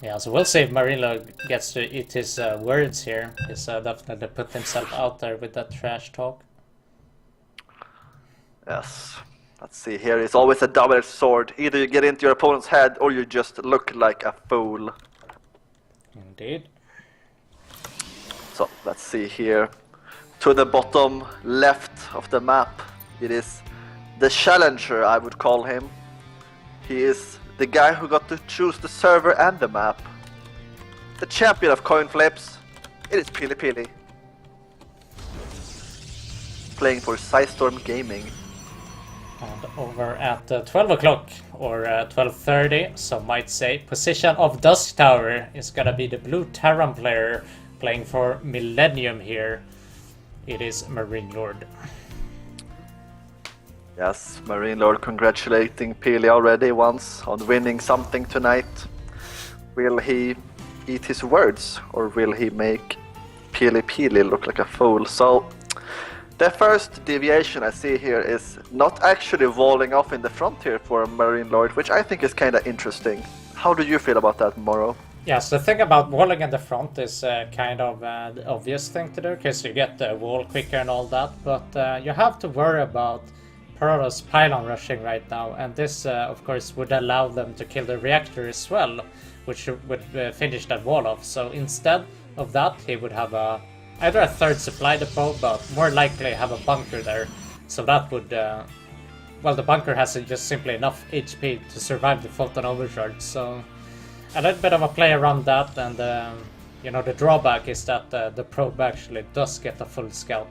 Yeah, so we'll see if Marinelord gets to eat his words here. He's definitely put himself out there with that trash talk. Yes. Let's see here. It's always a double-edged sword. Either you get into your opponent's head or you just look like a fool. Indeed. So let's see here. To the bottom left of the map, it is the challenger, I would call him. He is the guy who got to choose the server and the map. The champion of coin flips. It is PiLiPili. Playing for Storm Gaming. And over at 12 o'clock or 12:30, some might say, position of Dusk Tower is gonna be the blue Terran player playing for Millennium here. It is Marinelord. Yes, Marinelord congratulating Pili already once on winning something tonight. Will he eat his words or will he make PiLiPili look like a fool? So the first deviation I see here is not actually walling off in the front here for Marinelord, which I think is kind of interesting. How do you feel about that, Moro? Yes, the thing about walling in the front is kind of the obvious thing to do, because you get the wall quicker and all that, but you have to worry about Protoss pylon rushing right now, and this of course would allow them to kill the reactor as well, which would finish that wall off. So instead of that, he would have either a third supply depot, but more likely have a bunker there. So that would, well, the bunker has just simply enough HP to survive the photon overcharge. So a little bit of a play around that, and you know, the drawback is that the probe actually does get a full scout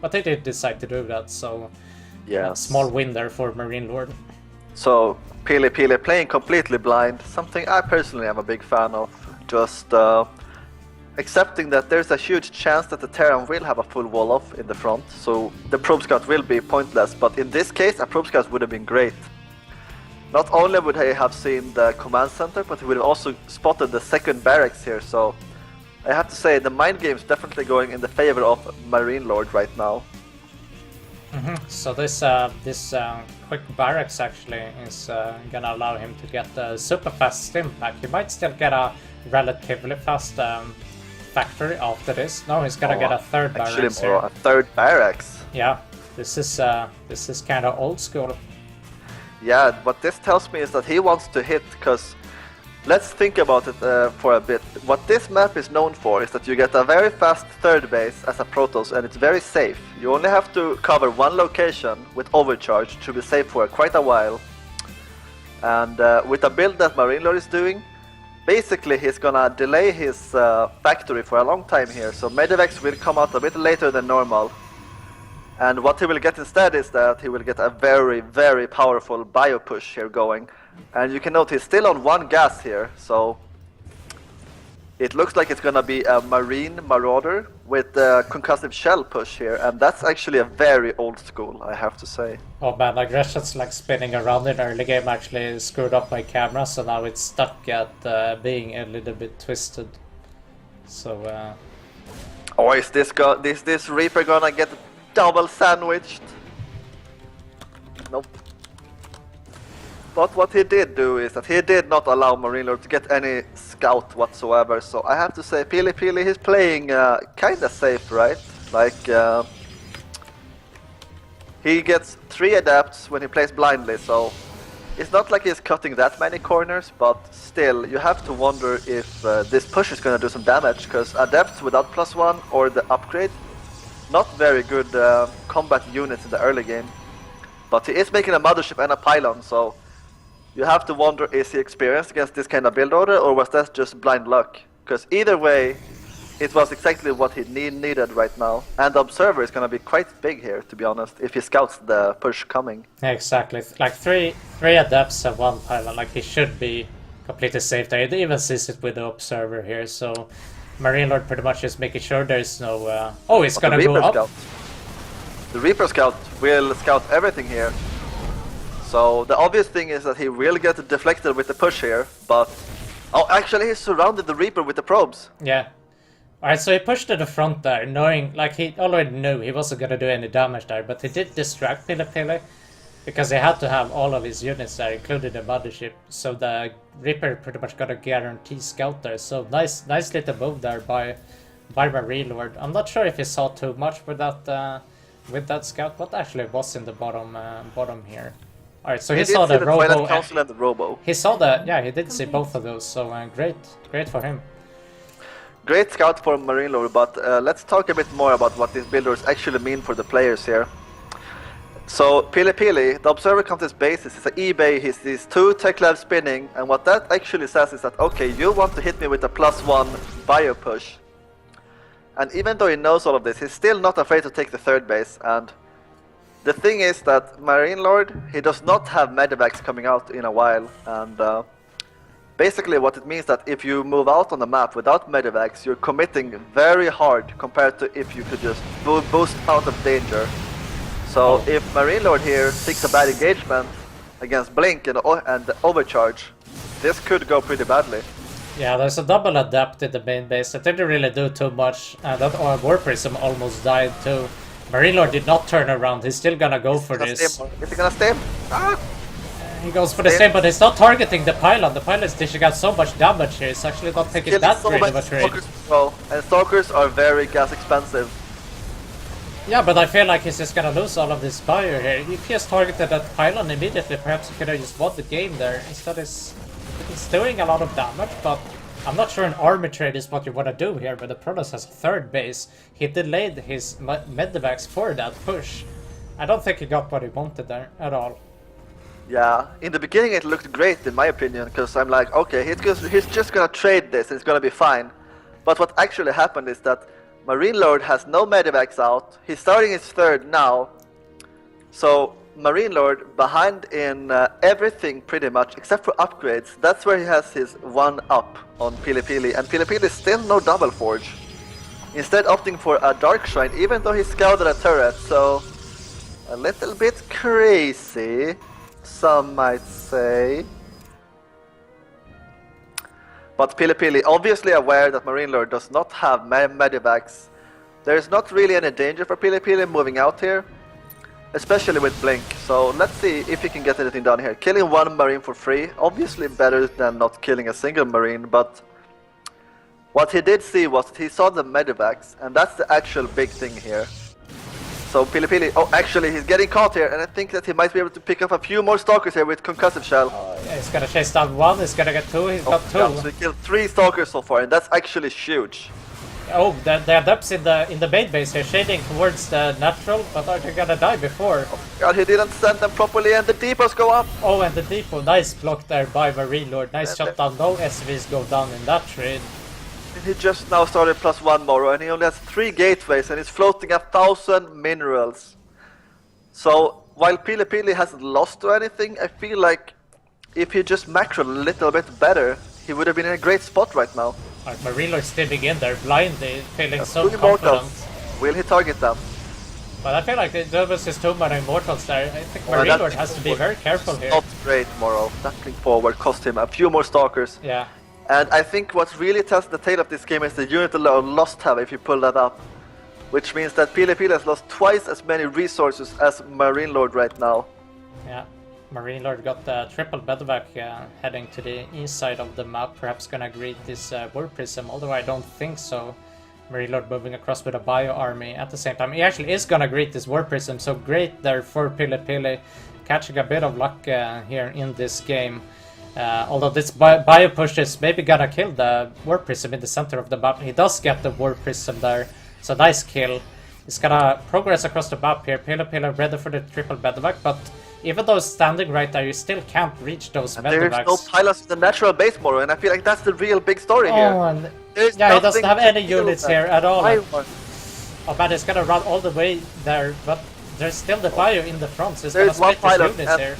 but they did decide to do that. So yeah, small win there for Marinelord. So PiLiPili playing completely blind, something I personally am a big fan of. Just accepting that there's a huge chance that the Terran will have a full wall off in the front, so the probe scout will be pointless. But in this case, a probe scout would have been great. Not only would he have seen the command center, but he would have also spotted the second barracks here. So I have to say the mind game is definitely going in the favor of Marinelord right now. So this quick barracks actually is gonna allow him to get a super fast stim pack. He might still get a relatively fast factory after this. No, he's gonna get a third barracks. Actually, more a third barracks. Yeah, this is kind of old school. Yeah, what this tells me is that he wants to hit, because let's think about it for a bit. What this map is known for is that you get a very fast third base as a Protoss, and it's very safe. You only have to cover one location with overcharge to be safe for quite a while. And with a build that Marinelord is doing, basically he's gonna delay his factory for a long time here, so Medivacs will come out a bit later than normal. And what he will get instead is that he will get a very, very powerful bio push here going. And you can note he's still on one gas here, so it looks like it's gonna be a Marine Marauder with a concussive shell push here, and that's actually a very old school, I have to say. Oh man, aggression's like spinning around in early game actually screwed up my camera, so now it's stuck at being a little bit twisted. So oh, is this Reaper gonna get double sandwiched? Nope. But what he did do is that he did not allow Marinelord to get any scout whatsoever, so I have to say PiLiPili is playing kinda safe, right? Like he gets 3 adapts when he plays blindly, so it's not like he's cutting that many corners, but still you have to wonder if this push is gonna do some damage, because adapts without +1 or the upgrade, not very good combat units in the early game. But he is making a mothership and a pylon, so you have to wonder, is he experienced against this kind of build order, or was that just blind luck? Because either way, it was exactly what he needed right now. And the observer is going to be quite big here, to be honest, if he scouts the push coming. exactly, like three adepts and 1 pylon, like he should be completely safe there. He even sees it with the observer here, so Marinelord pretty much is making sure there's no... oh, it's gonna go up! The Reaper Scout will scout everything here. So the obvious thing is that he will get deflected with the push here, but... oh, actually he surrounded the Reaper with the probes. Yeah. Alright, so he pushed to the front there, knowing, like he already knew he wasn't gonna do any damage there, but he did distract PiLiPili. Because he had to have all of his units there, including the mothership, so the Reaper pretty much got a guarantee scout there. So nice little move there by Marinelord. I'm not sure if he saw too much with that scout. What actually was in the bottom here? All right, so he saw the Robo. Council and the Robo. He saw the he did see both of those. So great for him. Great scout for Marinelord, but let's talk a bit more about what these builders actually mean for the players here. So PiLiPili, the observer comes to his base, he's an eBay, he's these 2 tech labs spinning, and what that actually says is that, okay, you want to hit me with a +1 bio push. And even though he knows all of this, he's still not afraid to take the 3rd base, and the thing is that Marinelord, he does not have medevacs coming out in a while, and basically what it means that if you move out on the map without medevacs, you're committing very hard compared to if you could just boost out of danger. So if Marinelord here takes a bad engagement against Blink and Overcharge, this could go pretty badly. Yeah, there's a double adept in the main base. It didn't really do too much. That War Prism almost died too. Marinelord did not turn around. He's still gonna go for this. Is he gonna stem? Ah! He goes for the same, but he's not targeting the pylon. The pylon's dishing out so much damage here. It's actually not taking that great of a trade. Well, and Stalkers are very gas expensive. Yeah, but I feel like he's just gonna lose all of this bio here. If he has targeted that pylon immediately, perhaps he could have just won the game there. Instead, it's doing a lot of damage, but I'm not sure an army trade is what you want to do here. But the Protoss has a 3rd base. He delayed his medevacs for that push. I don't think he got what he wanted there at all. Yeah, in the beginning it looked great in my opinion, because I'm like, okay, he's just gonna trade this and it's gonna be fine. But what actually happened is that Marinelord has no medevacs out, he's starting his 3rd now, so Marinelord behind in everything pretty much except for upgrades. That's where he has his 1 up on PiLiPili, and PiLiPili still no double forge. Instead opting for a Dark Shrine, even though he scouted a turret, so a little bit crazy, some might say. But PiLiPili obviously aware that Marinelord does not have medevacs. There is not really any danger for PiLiPili moving out here, especially with Blink. So let's see if he can get anything done here. Killing 1 Marine for free, obviously better than not killing a single Marine, but what he did see was that he saw the medevacs, and that's the actual big thing here. So PiLiPili, oh actually he's getting caught here, and I think that he might be able to pick up a few more Stalkers here with Concussive Shell. Yeah, he's gonna chase down 1, he's gonna get 2, he's got 2. Yeah, so he killed 3 Stalkers so far, and that's actually huge. Oh, the adepts in the main base here, shading towards the natural, but are they gonna die before? Oh god, he didn't send them properly, and the depots go up! Oh, and the depot, nice block there by Marinelord, nice shot down, no SVs go down in that trade. He just now started +1 Moro, and he only has 3 gateways, and he's floating 1,000 minerals. So, while PiLiPili hasn't lost to anything, I feel like if he just macroed a little bit better, he would have been in a great spot right now. Marinelord stepping in there, blindly, feeling so 2 confident. Immortals. Will he target them? But I feel like there was just too many Immortals there. I think Marinelord has to be very careful here. Not great, Moro. That link forward cost him a few more Stalkers. Yeah. And I think what really tells the tale of this game is the unit alone lost have if you pull that up. Which means that PiLiPili has lost twice as many resources as Marinelord right now. Yeah, Marinelord got the triple medevac heading to the inside of the map, perhaps gonna greet this War Prism, although I don't think so. Marinelord moving across with a bio army at the same time. He actually is gonna greet this War Prism, so great there for PiLiPili, catching a bit of luck here in this game. Although this bio push is maybe gonna kill the War Prism in the center of the map. He does get the War Prism there, so nice kill. He's gonna progress across the map here. PiLiPili ready for the triple medevac, but even though standing right there, you still can't reach those medevacs. There's no pylons in the natural base, Moro, and I feel like that's the real big story here. And yeah, he doesn't have any units here at all. Oh man, he's gonna run all the way there, but there's still the bio in the front, so he's gonna split his units here.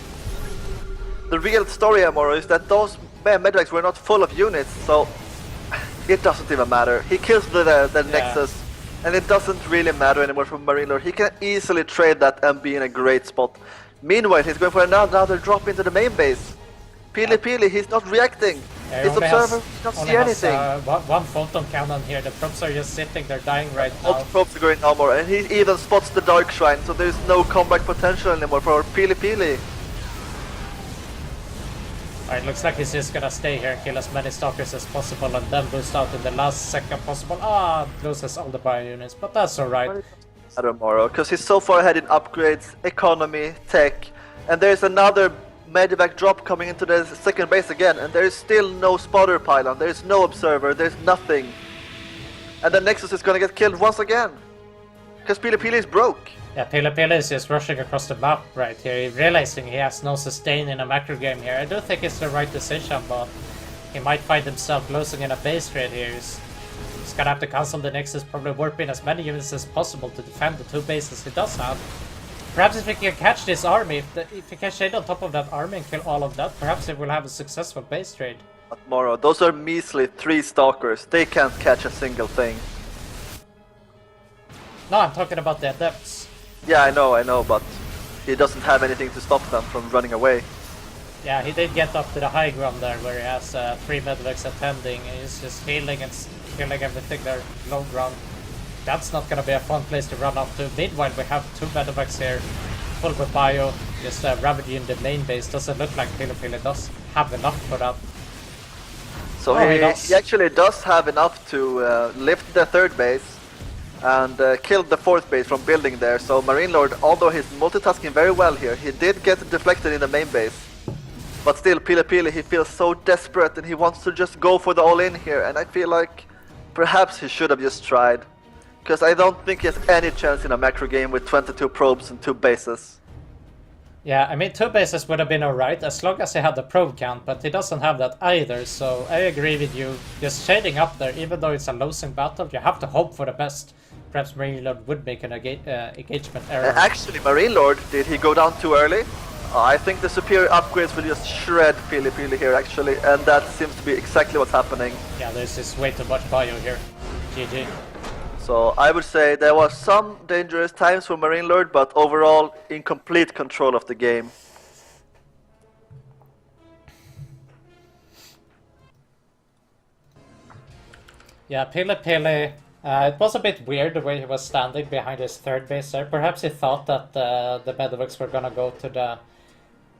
The real story, Moro, is that those medevacs were not full of units, so it doesn't even matter. He kills the Nexus, and it doesn't really matter anymore for Marinelord. He can easily trade that and be in a great spot. Meanwhile, he's going for another drop into the main base. PiLiPili, he's not reacting. Yeah, His observer can't see anything. One photon cannon here. The probes are just sitting there dying right All now. the probes are going no more, and he even spots the Dark Shrine, so there's no comeback potential anymore for PiLiPili. Alright, looks like he's just gonna stay here and kill as many stalkers as possible and then boost out in the last second possible. Loses all the bio units, but that's alright. Tomorrow, because he's so far ahead in upgrades, economy, tech, and there's another medevac drop coming into the second base again, and there is still no spotter pylon, there is no observer, there's nothing. And the Nexus is gonna get killed once again, because PiLiPili is broke. Yeah, PiLiPili is just rushing across the map right here, realizing he has no sustain in a macro game here. I do think it's the right decision, but he might find himself losing in a base trade here. He's gonna have to cancel the Nexus, probably warp in as many units as possible to defend the 2 bases he does have. Perhaps if he can catch this army, if he can shade on top of that army and kill all of that, perhaps he will have a successful base trade. But Moro, those are measly 3 stalkers, they can't catch a single thing. No, I'm talking about the adepts. Yeah, I know, but he doesn't have anything to stop them from running away. Yeah, he did get up to the high ground there, where he has 3 medevacs attending, and he's just healing and killing everything there low ground. That's not gonna be a fun place to run up to. Meanwhile, we have 2 medevacs here, full with bio, just ravaging the main base. Doesn't look like PiLiPili does have enough for that. So he actually does have enough to lift the 3rd base and killed the 4th base from building there. So Marinelord, although he's multitasking very well here, he did get deflected in the main base. But still, PiLiPili, he feels so desperate and he wants to just go for the all-in here. And I feel like perhaps he should have just tried. Because I don't think he has any chance in a macro game with 22 probes and 2 bases. Yeah, I mean, 2 bases would have been alright as long as he had the probe count, but he doesn't have that either, so I agree with you. Just shading up there, even though it's a losing battle, you have to hope for the best. Perhaps Marinelord would make an engagement error. Actually, Marinelord, did he go down too early? I think the superior upgrades will just shred PiLiPili here, actually, and that seems to be exactly what's happening. Yeah, there's just way too much bio here. GG. So I would say there was some dangerous times for Marinelord, but overall in complete control of the game. Yeah, PiLiPili, it was a bit weird the way he was standing behind his 3rd base there. Perhaps he thought that the medevacs were gonna go to the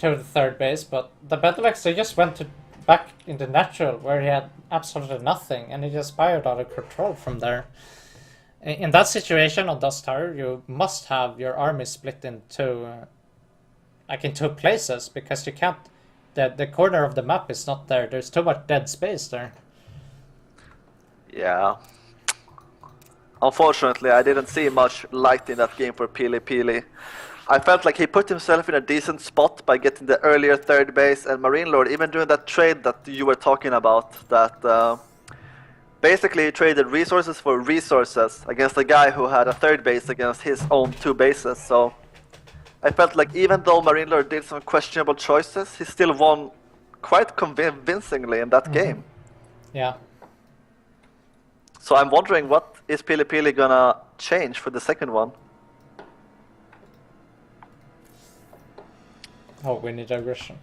3rd base, but the medevacs, they just went back into natural where he had absolutely nothing, and he just spiraled out of control from there. In that situation on Dust Tower, you must have your army split into like in 2 places, because you can't. The corner of the map is not there. There's too much dead space there. Yeah. Unfortunately, I didn't see much light in that game for PiLiPili. I felt like he put himself in a decent spot by getting the earlier 3rd base, and Marinelord, even doing that trade that you were talking about, that basically he traded resources for resources against a guy who had a 3rd base against his own 2 bases. So I felt like even though Marinelord did some questionable choices, he still won quite convincingly in that game. Yeah. So I'm wondering, what is PiLiPili gonna change for the second one? Oh, we need aggression.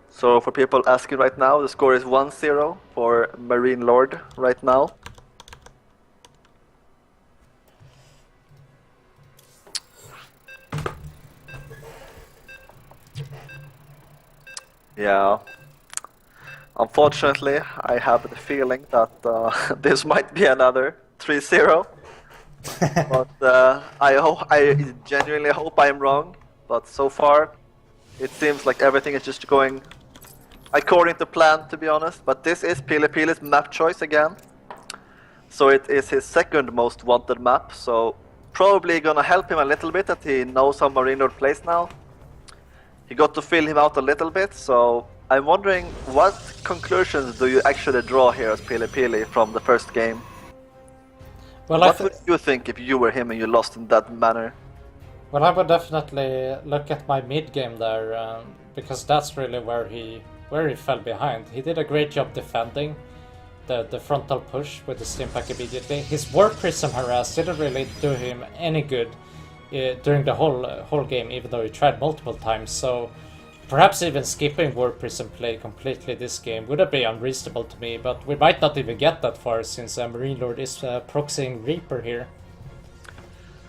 So for people asking right now, the score is 1-0 for Marinelord right now. Yeah. Unfortunately, I have the feeling that this might be another 3-0. But I genuinely hope I'm wrong. But so far, it seems like everything is just going according to plan, to be honest. But this is PiLiPili's map choice again. So it is his 2nd most wanted map. So probably gonna help him a little bit that he knows how Marinelord plays now. He got to fill him out a little bit. So I'm wondering, what conclusions do you actually draw here as PiLiPili from the first game? Well, what would you think if you were him and you lost in that manner? Well, I would definitely look at my mid game there, because that's really where he fell behind. He did a great job defending. the frontal push with the Stimpack immediately. His Warp Prism harass didn't really do him any good during the whole game, even though he tried multiple times. So perhaps even skipping Warp Prism play completely this game would have been unreasonable to me, but we might not even get that far since Marinelord is proxying Reaper here.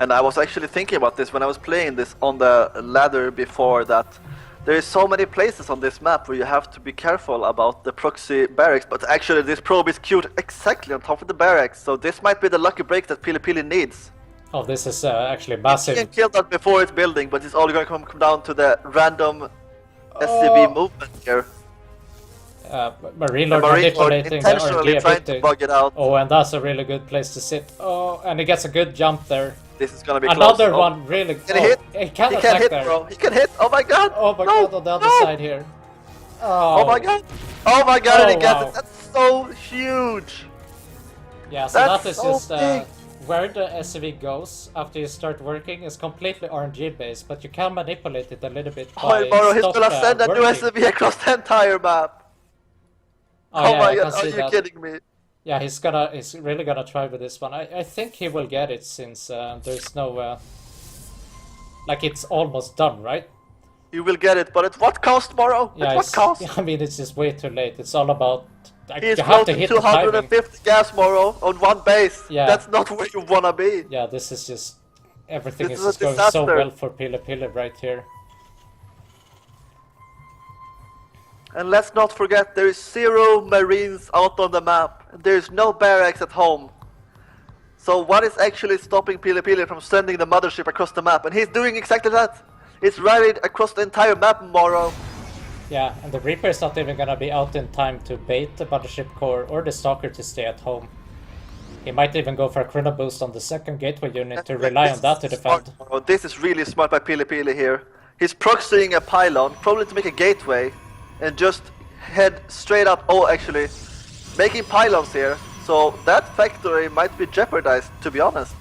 And I was actually thinking about this when I was playing this on the ladder before, that there is so many places on this map where you have to be careful about the proxy barracks, but actually this probe is queued exactly on top of the barracks, so this might be the lucky break that PiLiPili needs. Oh, this is actually massive. You can kill that before it's building, but it's all going to come down to the random SCV movement here. Marinelord manipulating intentionally trying to bug it out. Oh, and that's a really good place to sit. Oh, and he gets a good jump there. This is gonna be another close. one, really. Can he hit? He can attack hit, there. Bro. He can hit. Oh my god. Oh my god, on the other side here. Oh my god. Oh my god, he gets it. That's so huge. Yeah, so that is so just where the SCV goes after you start working is completely RNG based, but you can manipulate it a little bit by Moro, he's gonna send a new SCV across the entire map. Oh my god, are you kidding me? Yeah, he's really gonna try with this one. I think he will get it since there's no like it's almost done, right? He will get it, but at what cost, Moro? Yeah, at what cost? I mean, it's just way too late. It's all about He's close to 250 gas, Moro, on one base. Yeah. That's not where you wanna be. Yeah, this is just everything is just going so well for PiLiPili right here. And let's not forget, there is 0 Marines out on the map. There is no barracks at home. So what is actually stopping PiLiPili from sending the mothership across the map? And he's doing exactly that. It's rallied across the entire map, Moro. Yeah, and the Reaper is not even gonna be out in time to bait the mothership core or the Stalker to stay at home. He might even go for a chrono boost on the second gateway unit to rely on that to defend. Smart. This is really smart by PiLiPili here. He's proxying a pylon, probably to make a gateway, and just head straight up. Oh, actually, making pylons here. So that factory might be jeopardized, to be honest.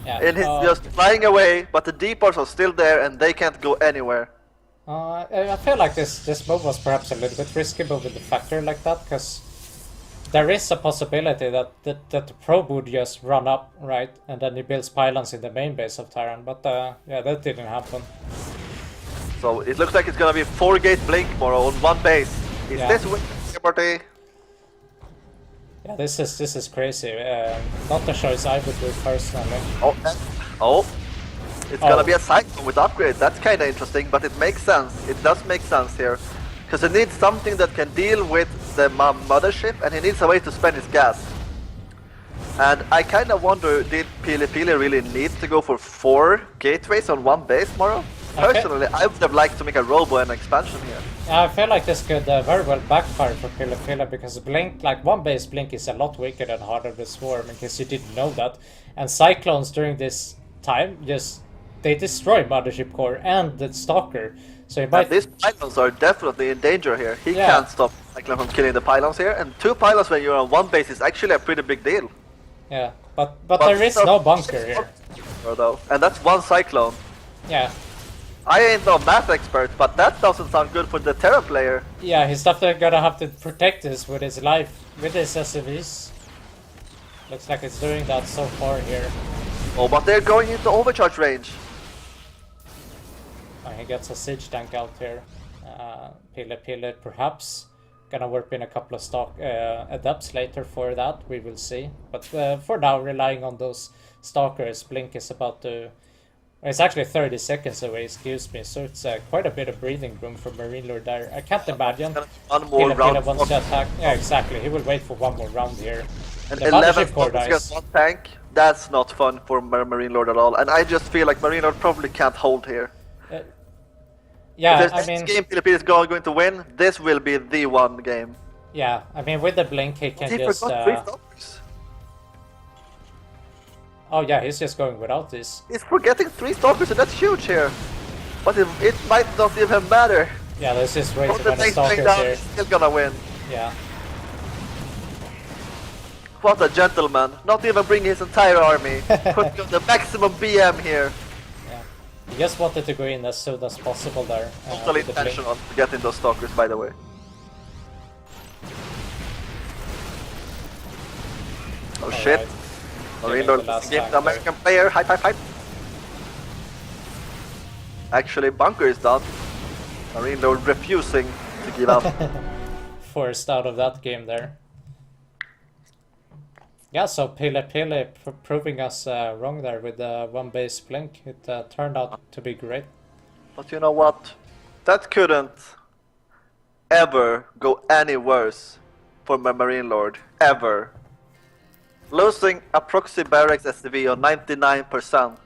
Yeah, and he's just flying away, but the depots are still there and they can't go anywhere. I feel like this move was perhaps a little bit risky, but with the factory like that, because there is a possibility that the probe would just run up, right, and then he builds pylons in the main base of Tyran, but yeah, that didn't happen. So it looks like it's gonna be 4-gate blink Moro on one base. Is this winning Liberty? Yeah, this is crazy. Not a choice I would do personally. Oh, it's gonna be a cycle with upgrade. That's kind of interesting, but it makes sense. It does make sense here, because he needs something that can deal with the mothership, and he needs a way to spend his gas. And I kind of wonder, did PiLiPili really need to go for 4 gateways on one base, Moro? Personally, I would have liked to make a robo and expansion here. I feel like this could very well backfire for PiLiPili, because Blink, like one base Blink is a lot weaker than Heart of the Swarm, in case you didn't know that. And Cyclones during this time, they destroy Mothership Core and the Stalker. So you might... These pylons are definitely in danger here. He can't stop Cyclone from killing the pylons here, and 2 pylons when you're on one base is actually a pretty big deal. Yeah, but there is no bunker here. Though, and that's 1 Cyclone. Yeah. I ain't no math expert, but that doesn't sound good for the Terra player. Yeah, he's definitely gonna have to protect this with his life, with his SCVs. Looks like it's doing that so far here. Oh, but they're going into overcharge range. He gets a siege tank out here. PiLiPili perhaps gonna warp in a couple of adepts later for that, we will see. But for now, relying on those stalkers, Blink is about to... It's actually 30 seconds away, excuse me, so it's quite a bit of breathing room for Marinelord there. I can't imagine PiLiPili wants to attack. Yeah, exactly, he will wait for one more round here. And 11 against 1 tank, that's not fun for Marinelord at all. And I just feel like Marinelord probably can't hold here. Yeah, I mean... If this game PiLiPili is going to win, this will be the one game. Yeah, I mean, with the Blink, he can just... Oh yeah, he's just going without this. He's forgetting 3 stalkers, and that's huge here. But it might not even matter. Yeah, there's just way too many stalkers here. He's still gonna win. Yeah. What a gentleman. Not even bring his entire army. Put the maximum BM here. Yeah. He just wanted to go in as soon as possible there. Totally intentional to get in those stalkers, by the way. Oh shit. Alright. Marinelord the last give time the there. American player. Hype, hype, hype. Actually, bunker is done. Marinelord refusing to give up. Forced out of that game there. Yeah, so PiLiPili proving us wrong there with the one base blink. It turned out to be great. But you know what? That couldn't ever go any worse for my Marinelord. Ever. Losing a proxy barracks SDV on 99%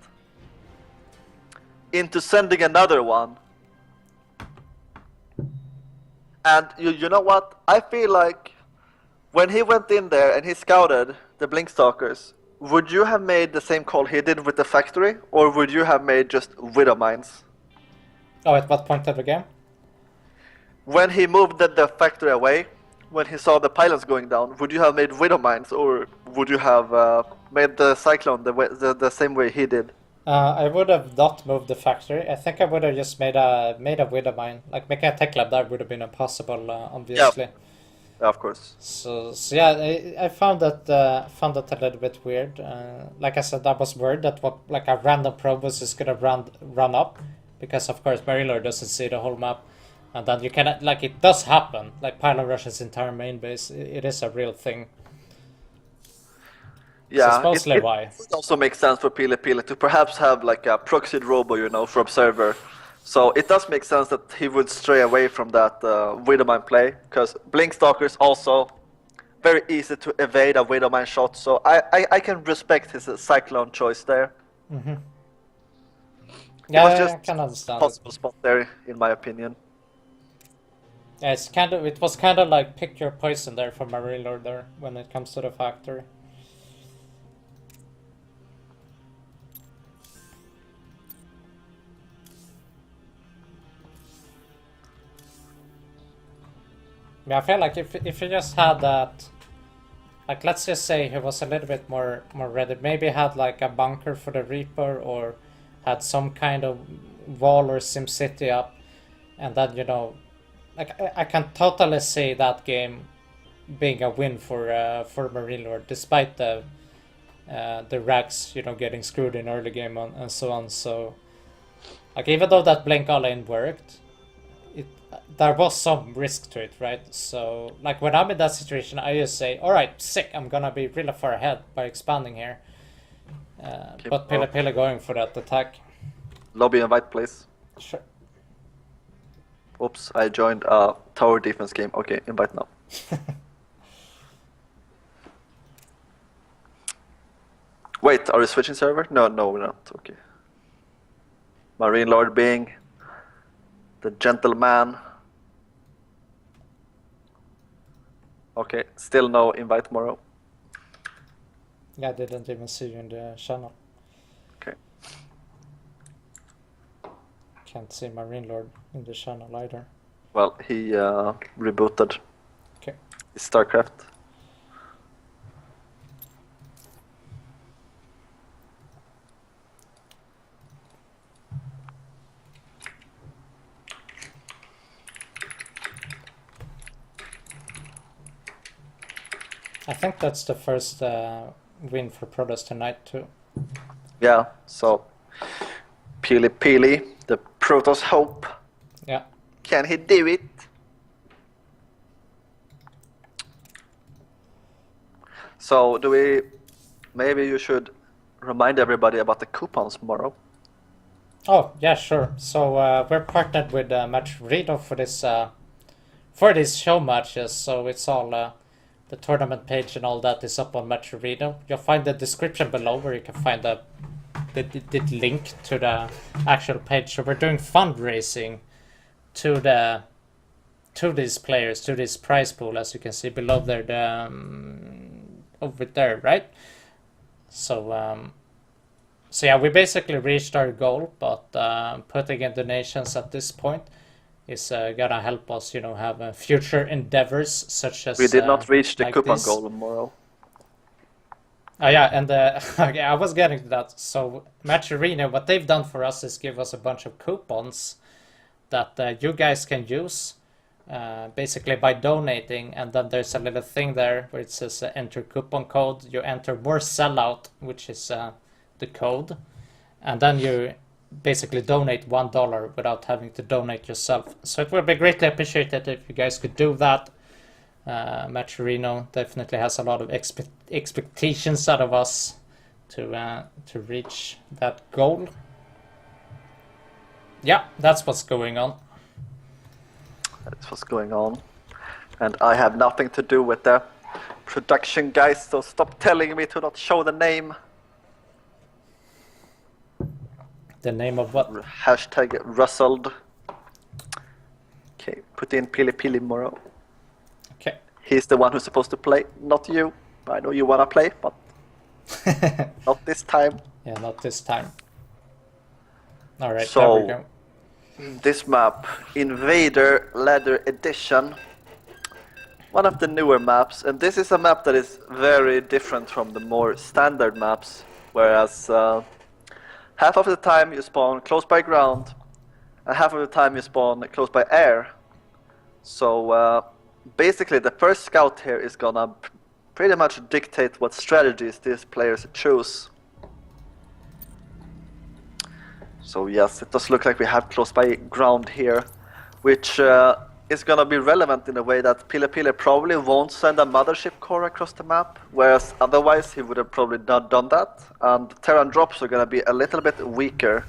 into sending another one. And you know what? I feel like when he went in there and he scouted the Blinkstalkers, would you have made the same call he did with the factory, or would you have made just Widow Mines? Oh, at what point of the game? When he moved the factory away, when he saw the pylons going down, would you have made Widow Mines, or would you have made the Cyclone the same way he did? I would have not moved the factory. I think I would have just made a Widow Mine. Like making a tech lab there would have been impossible, obviously. Yeah, of course. So yeah, I found that a little bit weird. Like I said, I was worried that like a random probe was just gonna run up, because of course Marinelord doesn't see the whole map, and then you cannot, like, it does happen. Like pylon rushes entire main base. It is a real thing. Yeah, so supposedly why. It also makes sense for PiLiPili to perhaps have like a proxied robo, you know, for observer. So it does make sense that he would stray away from that Widowmine play, because Blinkstalker is also very easy to evade a Widowmine shot. So I can respect his Cyclone choice there. Mm-hmm. Yeah, it was just I can understand possible spot there, in my opinion. Yeah, it was kind of like pick your poison there for Marinelord there when it comes to the factory. Yeah, I feel like if he just had that, like, let's just say he was a little bit more ready, maybe had like a bunker for the Reaper, or had some kind of wall or SimCity up, and then, you know, like I can totally see that game being a win for Marinelord, despite the Rags, you know, getting screwed in early game and so on. So, like, even though that blink all in worked, there was some risk to it, right? So, like, when I'm in that situation, I just say, all right, sick, I'm gonna be really far ahead by expanding here. But PiLiPili going for that attack. Lobby invite, please. Sure. Oops, I joined a tower defense game. Okay, invite now. Wait, are you switching server? No, we're not. Okay. Marinelord being the gentleman. Okay, still no invite tomorrow. Yeah, I didn't even see you in the channel. Okay. Can't see Marinelord in the channel either. Well, he rebooted Okay. his StarCraft. I think that's the first win for Protoss tonight too. Yeah, so PiLiPili, the Protoss hope. Yeah. Can he do it? So maybe you should remind everybody about the coupons tomorrow. Oh yeah, sure. So we're partnered with Match Rito for these show matches. So it's all the tournament page and all that is up on Match Rito. You'll find the description below where you can find the link to the actual page. So we're doing fundraising to these players, to this prize pool, as you can see below there, over there, right? So so yeah, we basically reached our goal, but putting in donations at this point is gonna help us, you know, have future endeavors such as. We did not reach the like coupon this. goal tomorrow. Oh yeah, and okay, I was getting to that. So Match Arena, what they've done for us is give us a bunch of coupons that you guys can use basically by donating, and then there's a little thing there where it says enter coupon code. You enter more sellout, which is the code, and then you basically donate $1 without having to donate yourself. So it would be greatly appreciated if you guys could do that. Matcherino definitely has a lot of expectations out of us to reach that goal. Yeah, that's what's going on. That's what's going on. And I have nothing to do with the production guys, so stop telling me to not show the name. The name of what? Hashtag Rustled. Okay, put in PiLiPili Moro. Okay. He's the one who's supposed to play, not you. I know you wanna play, but not this time. Yeah, not this time. Alright, So, there we go. This map, Invader Ladder Edition. One of the newer maps, and this is a map that is very different from the more standard maps, whereas half of the time you spawn close by ground, and half of the time you spawn close by air. So basically the first scout here is gonna pretty much dictate what strategies these players choose. So yes, it does look like we have close by ground here, which is gonna be relevant in a way that PiLiPili probably won't send a mothership core across the map, whereas otherwise he would have probably not done that, and Terran drops are gonna be a little bit weaker.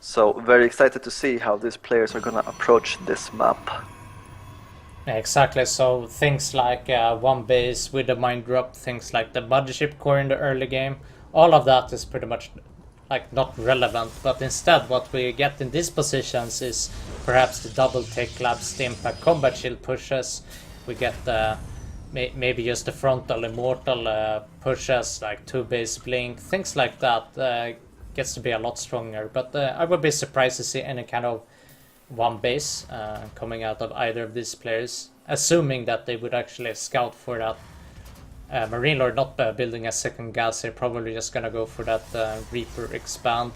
So very excited to see how these players are gonna approach this map. Yeah, exactly. So things like one base with the mine drop, things like the mothership core in the early game, all of that is pretty much like not relevant, but instead what we get in these positions is perhaps the double tech labs, the impact combat shield pushes. We get maybe just the frontal immortal pushes, like 2-base blink, things like that. Gets to be a lot stronger, but I would be surprised to see any kind of one base coming out of either of these players, assuming that they would actually scout for that. Marinelord not building a second gas here, probably just gonna go for that Reaper expand.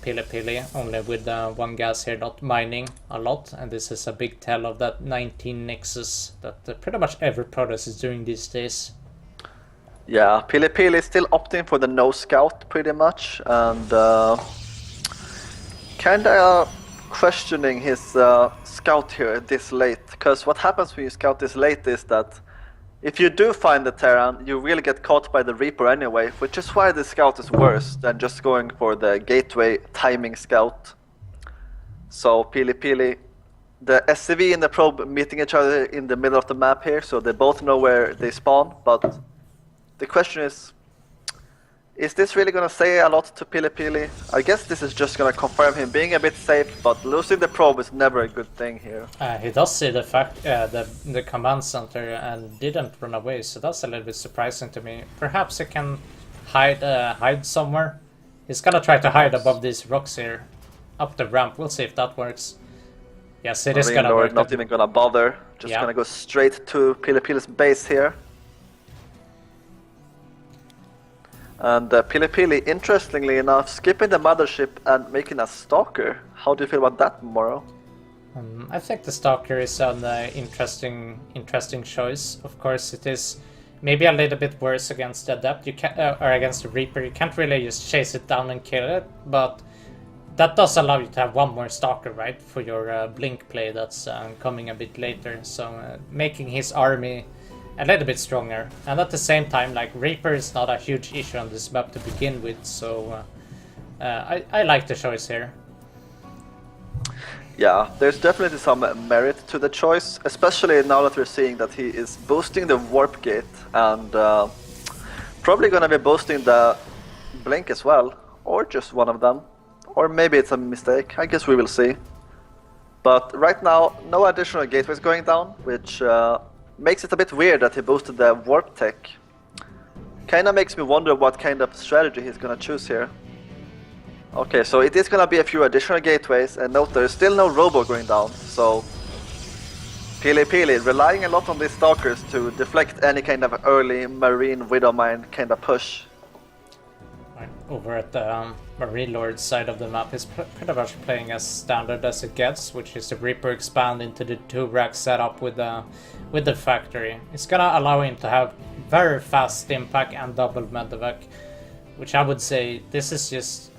PiLiPili only with one gas here, not mining a lot, and this is a big tell of that 19 Nexus that pretty much every product is doing these days. Yeah, PiLiPili is still opting for the no scout pretty much, and kinda questioning his scout here this late, because what happens when you scout this late is that if you do find the Terran, you will get caught by the Reaper anyway, which is why the scout is worse than just going for the gateway timing scout. So PiLiPili, the SCV and the probe meeting each other in the middle of the map here, so they both know where they spawn, but the question is this really going to say a lot to PiLiPili? I guess this is just going to confirm him being a bit safe, but losing the probe is never a good thing here. He does see the fact the command center and didn't run away, so that's a little bit surprising to me. Perhaps he can hide somewhere. He's gonna try to hide above these rocks here, up the ramp. We'll see if that works. Yes, it is gonna work. Not even gonna bother. Just gonna go straight to PiLiPili's base here. And PiLiPili, interestingly enough, skipping the mothership and making a stalker. How do you feel about that, Moro? I think the stalker is an interesting choice. Of course, it is maybe a little bit worse against the adept. You can or against the Reaper. You can't really just chase it down and kill it, but that does allow you to have one more stalker, right, for your blink play that's coming a bit later. So making his army a little bit stronger, and at the same time, like, Reaper is not a huge issue on this map to begin with, so I like the choice here. Yeah, there's definitely some merit to the choice, especially now that we're seeing that he is boosting the warp gate and probably gonna be boosting the blink as well, or just one of them, or maybe it's a mistake. I guess we will see. But right now, no additional gateways going down, which makes it a bit weird that he boosted the warp tech. Kinda makes me wonder what kind of strategy he's gonna choose here. Okay, so it is gonna be a few additional gateways, and note there's still no robo going down, so PiLiPili relying a lot on these stalkers to deflect any kind of early marine widow mine kind of push. Over at the Marinelord side of the map, he's pretty much playing as standard as it gets, which is the Reaper expand into the 2-rack setup with the factory. It's gonna allow him to have very fast Stimpack and double medevac, which I would say this is just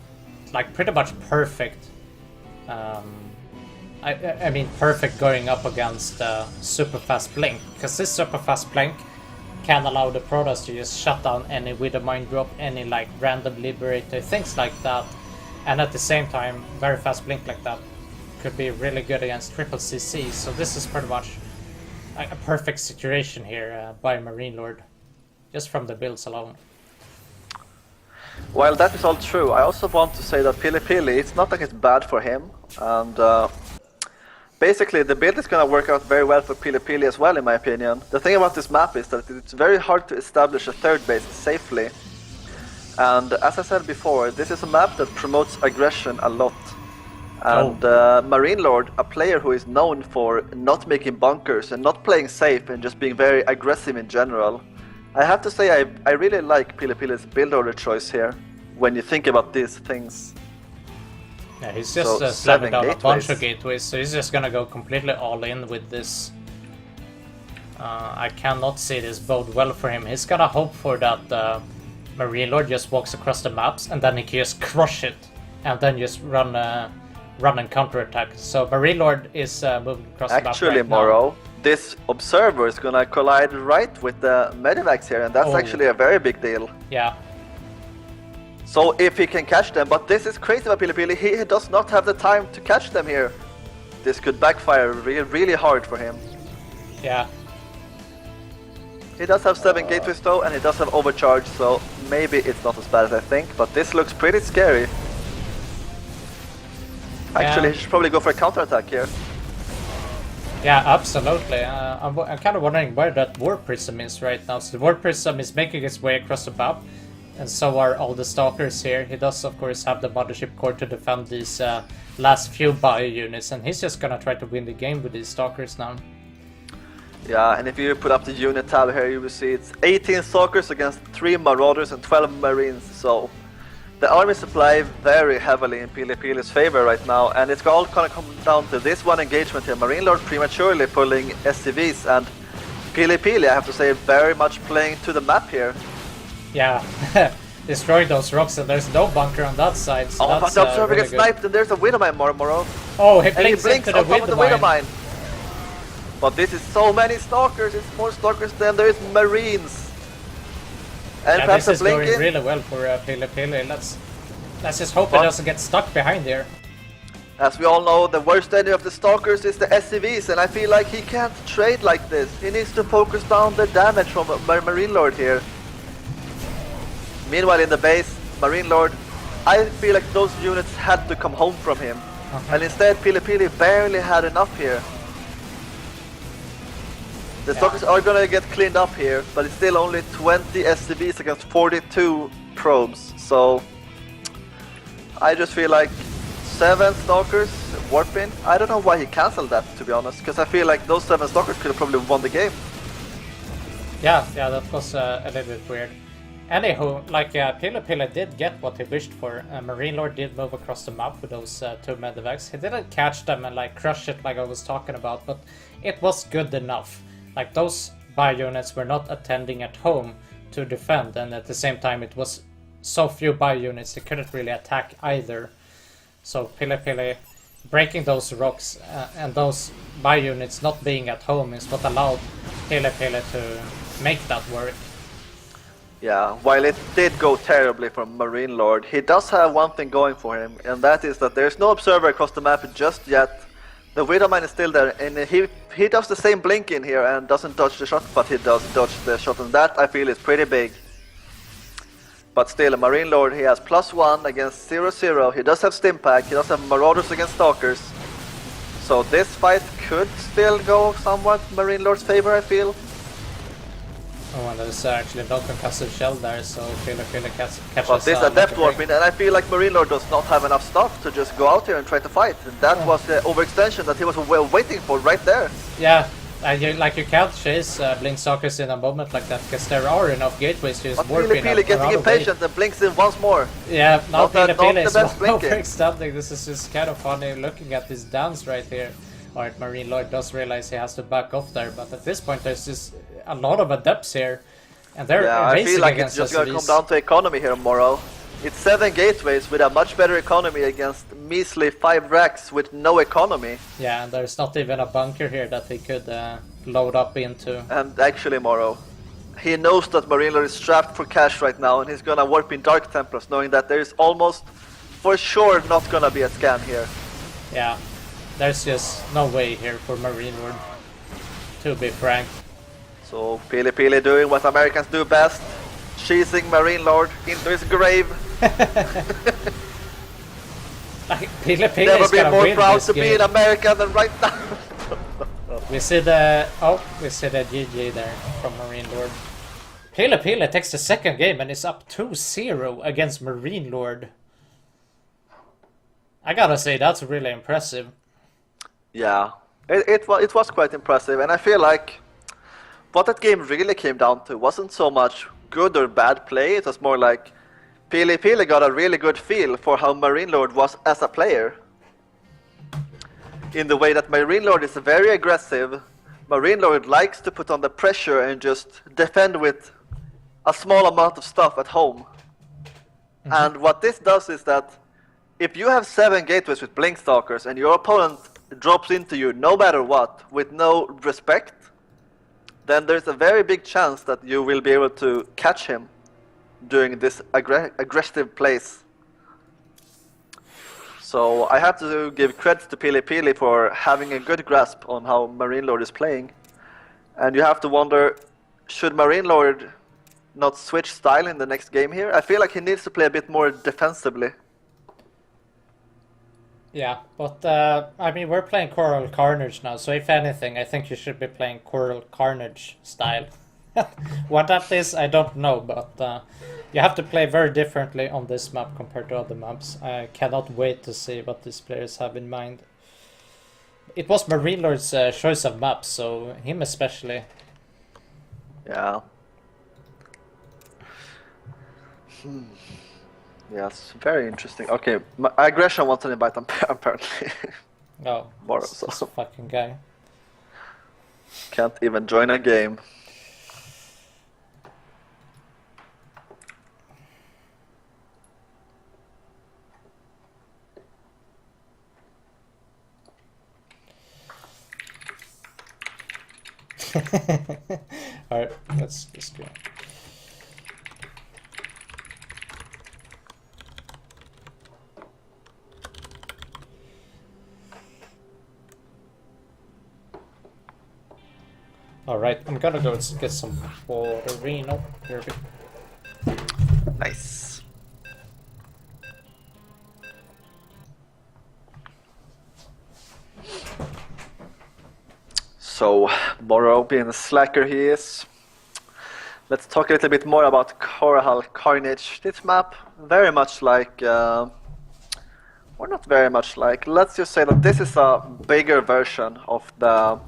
like pretty much perfect. I mean perfect going up against super fast blink, because this super fast blink can allow the Protoss to just shut down any Widow Mine drop, any like random liberator, things like that, and at the same time very fast blink like that could be really good against triple CC. So this is pretty much a perfect situation here by Marinelord, just from the builds alone. While that is all true, I also want to say that PiLiPili, it's not like it's bad for him, and basically the build is going to work out very well for PiLiPili as well, in my opinion. The thing about this map is that it's very hard to establish a third base safely, and as I said before, this is a map that promotes aggression a lot. And Marinelord, a player who is known for not making bunkers and not playing safe and just being very aggressive in general, I have to say I really like PiLiPili's build order choice here, when you think about these things. Yeah, he's just slamming down a bunch of gateways, so he's just gonna go completely all in with this. I cannot see this bode well for him. He's gonna hope for that Marinelord just walks across the maps and then he can just crush it and then just run and counterattack. So Marinelord is moving across the map right now. Actually, Moro, this observer is gonna collide right with the Medivacs here, and that's actually a very big deal. Yeah. So if he can catch them, but this is crazy about PiLiPili, he does not have the time to catch them here. This could backfire really hard for him. Yeah. He does have 7 gateways though, and he does have overcharge, so maybe it's not as bad as I think, but this looks pretty scary. Actually, he should probably go for a counterattack here. Yeah, absolutely. I'm kind of wondering where that War Prism is right now. So the War Prism is making its way across the map, and so are all the Stalkers here. He does, of course, have the Mothership Core to defend these last few bio units, and he's just gonna try to win the game with these Stalkers now. Yeah, and if you put up the unit tab here, you will see it's 18 Stalkers against 3 Marauders and 12 Marines, so the army supply very heavily in PiLiPili's favor right now, and it's all gonna come down to this one engagement here. Marinelord prematurely pulling SCVs, and PiLiPili, I have to say, very much playing to the map here. Yeah, destroying those rocks, and there's no bunker on that side, so that's the observer really gets good. sniped, and there's a Widowmine, Moro. Oh, he blinks into the Widowmine. But this is so many Stalkers, it's more Stalkers than there is Marines. And yeah, perhaps this is going in. really well for PiLiPili. Let's just hope he doesn't get stuck behind here. As we all know, the worst enemy of the Stalkers is the SCVs, and I feel like he can't trade like this. He needs to focus down the damage from Marinelord here. Meanwhile, in the base, Marinelord, I feel like those units had to come home from him. And instead, PiLiPili barely had enough here. The Stalkers are gonna get cleaned up here, but it's still only 20 SCVs against 42 probes. So I just feel like 7 Stalkers warping. I don't know why he cancelled that, to be honest, because I feel like those 7 Stalkers could have probably won the game. Yeah, that was a little bit weird. Anywho, like PiLiPili did get what he wished for. Marinelord did move across the map with those 2 medevacs. He didn't catch them and like crush it like I was talking about, but it was good enough. Like those bio units were not attending at home to defend, and at the same time it was so few bio units they couldn't really attack either. So PiLiPili breaking those rocks and those bio units not being at home is what allowed PiLiPili to make that work. Yeah, while it did go terribly for Marinelord, he does have one thing going for him, and that is that there's no observer across the map just yet. The Widowmine is still there, and he does the same blink in here and doesn't dodge the shot, but he does dodge the shot, and that I feel is pretty big. But still, Marinelord, he has +1 against 0-0, he does have Stimpack, he does have Marauders against Stalkers. So this fight could still go somewhat Marinelord's favor, I feel. Oh, and there's actually no concussive shell there, so PiLiPili catches. But this is a depth warping, and I feel like Marinelord does not have enough stuff to just go out here and try to fight. And that was the overextension that he was waiting for right there. Yeah, like you can't chase Blinkstalkers in a moment like that because there are enough gateways to just But warp in PiLiPili getting impatient and blinks in once more. Yeah, now Not the PiLiPili is best blinking. overextending. This is just kind of funny looking at this dance right here. Alright, Marinelord does realize he has to back off there, but at this point there's just a lot of adepts here. And they're I racing feel like against it's just gonna come SCVs. down to economy here, Moro. It's 7 gateways with a much better economy against measly 5 racks with no economy. Yeah, and there's not even a bunker here that he could load up into. And actually, Moro, he knows that Marinelord is strapped for cash right now, and he's gonna warp in Dark Templars, knowing that there is almost for sure not gonna be a scam here. Yeah, there's just no way here for Marinelord, to be frank. So PiLiPili doing what Americans do best, cheesing Marinelord into his grave. Like, PiLiPili Never is been gonna more win proud this to be game. an American than right now. We see the GG there from Marinelord. PiLiPili takes the second game and is up 2-0 against Marinelord. I gotta say, that's really impressive. Yeah, it was quite impressive, and I feel like what that game really came down to wasn't so much good or bad play. It was more like PiLiPili got a really good feel for how Marinelord was as a player. In the way that Marinelord is very aggressive, Marinelord likes to put on the pressure and just defend with a small amount of stuff at home. And what this does is that if you have 7 gateways with Blinkstalkers and your opponent drops into you no matter what, with no respect, then there's a very big chance that you will be able to catch him during this aggressive plays. So I have to give credit to PiLiPili for having a good grasp on how Marinelord is playing. And you have to wonder, should Marinelord not switch style in the next game here? I feel like he needs to play a bit more defensively. Yeah, but I mean, we're playing Coral Carnage now, so if anything, I think you should be playing Coral Carnage style. What that is, I don't know, but you have to play very differently on this map compared to other maps. I cannot wait to see what these players have in mind. It was Marinelord's choice of maps, so him especially. Yeah. Yes, very interesting. Okay, Aggression wants an invite apparently. Oh, More this so. fucking guy. Can't even join a game. Alright, let's just go. Alright, I'm gonna go get some water. Reno. Here we go. Nice. So, Moro being the slacker he is. Let's talk a little bit more about Coral Carnage. This map, very much like, or not very much like, let's just say that this is a bigger version of the,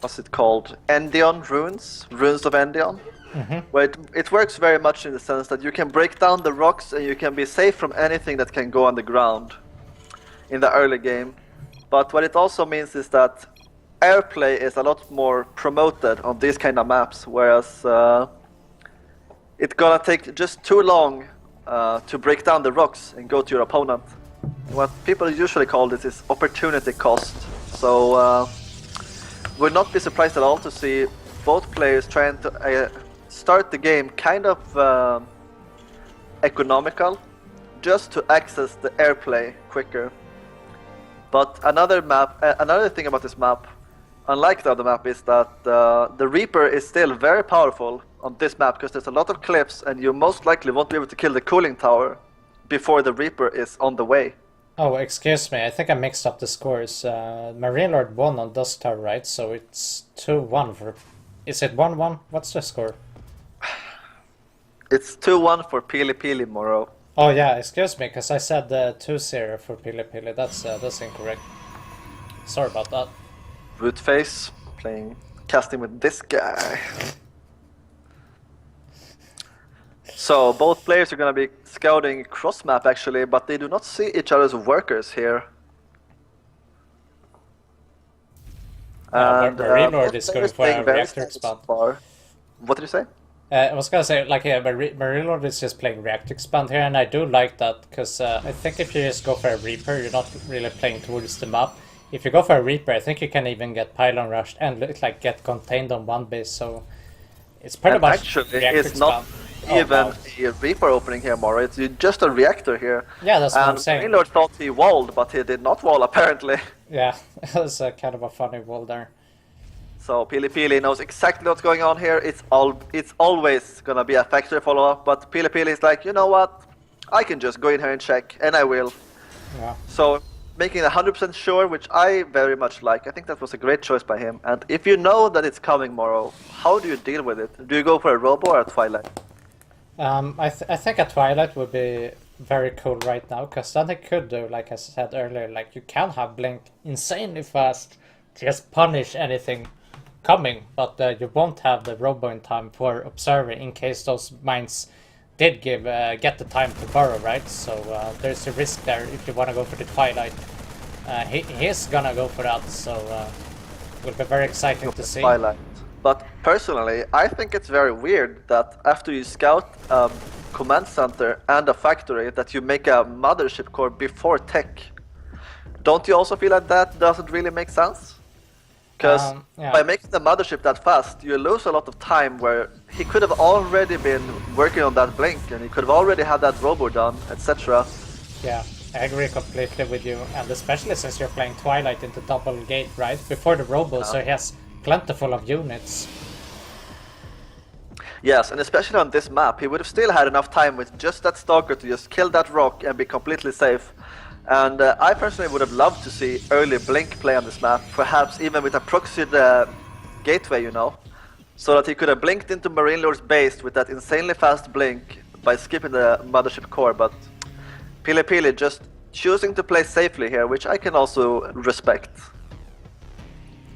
what's it called? Endion Runes? Runes of Endion? Where it works very much in the sense that you can break down the rocks and you can be safe from anything that can go on the ground in the early game. But what it also means is that airplay is a lot more promoted on these kind of maps, whereas it's gonna take just too long to break down the rocks and go to your opponent. What people usually call this is opportunity cost. So would not be surprised at all to see both players trying to start the game kind of economical, just to access the airplay quicker. But another thing about this map, unlike the other map, is that the Reaper is still very powerful on this map because there's a lot of cliffs and you most likely won't be able to kill the cooling tower before the Reaper is on the way. Oh, excuse me, I think I mixed up the scores. Marinelord won on Dusk Tower, right? So it's 2-1 for... Is it 1-1? What's the score? It's 2-1 for PiLiPili, Moro. Oh yeah, excuse me, because I said 2-0 for PiLiPili. That's incorrect. Sorry about that. Root face, casting with this guy. So both players are gonna be scouting cross map actually, but they do not see each other's workers here. And Marinelord is going for a reactor expand. What did you say? I was gonna say, like, Marinelord is just playing reactor expand here, and I do like that, because I think if you just go for a Reaper, you're not really playing towards the map. If you go for a Reaper, I think you can even get pylon rushed and like get contained on one base, so it's pretty much actually reactor it's not even a Reaper opening here, Moro. It's just a reactor here. Yeah, that's what I'm saying. Marinelord thought he walled, but he did not wall apparently. Yeah, it was kind of a funny wall there. So PiLiPili knows exactly what's going on here. It's always gonna be a factory follow-up, but PiLiPili is like, you know what? I can just go in here and check, and I will. Yeah. So making 100% sure, which I very much like. I think that was a great choice by him. And if you know that it's coming, Moro, how do you deal with it? Do you go for a Robo or a Twilight? I think a Twilight would be very cool right now, because then it could do, like I said earlier, like you can have Blink insanely fast, just punish anything coming, but you won't have the Robo in time for Observer in case those mines did get the time to burrow, right? So there's a risk there if you want to go for the Twilight. He's gonna go for that, so it will be very exciting to see. Twilight. But personally, I think it's very weird that after you scout command center and a factory, that you make a mothership core before tech. Don't you also feel like that doesn't really make sense? Because by making the mothership that fast, you lose a lot of time where he could have already been working on that blink, and he could have already had that robo done, etc. Yeah, I agree completely with you, and especially since you're playing Twilight into double gate, right? Before the robo, so he has plentiful of units. Yes, and especially on this map, he would have still had enough time with just that Stalker to just kill that rock and be completely safe. And I personally would have loved to see early Blink play on this map, perhaps even with a proxied gateway, you know, so that he could have blinked into Marinelord's base with that insanely fast blink by skipping the mothership core, but PiLiPili just choosing to play safely here, which I can also respect.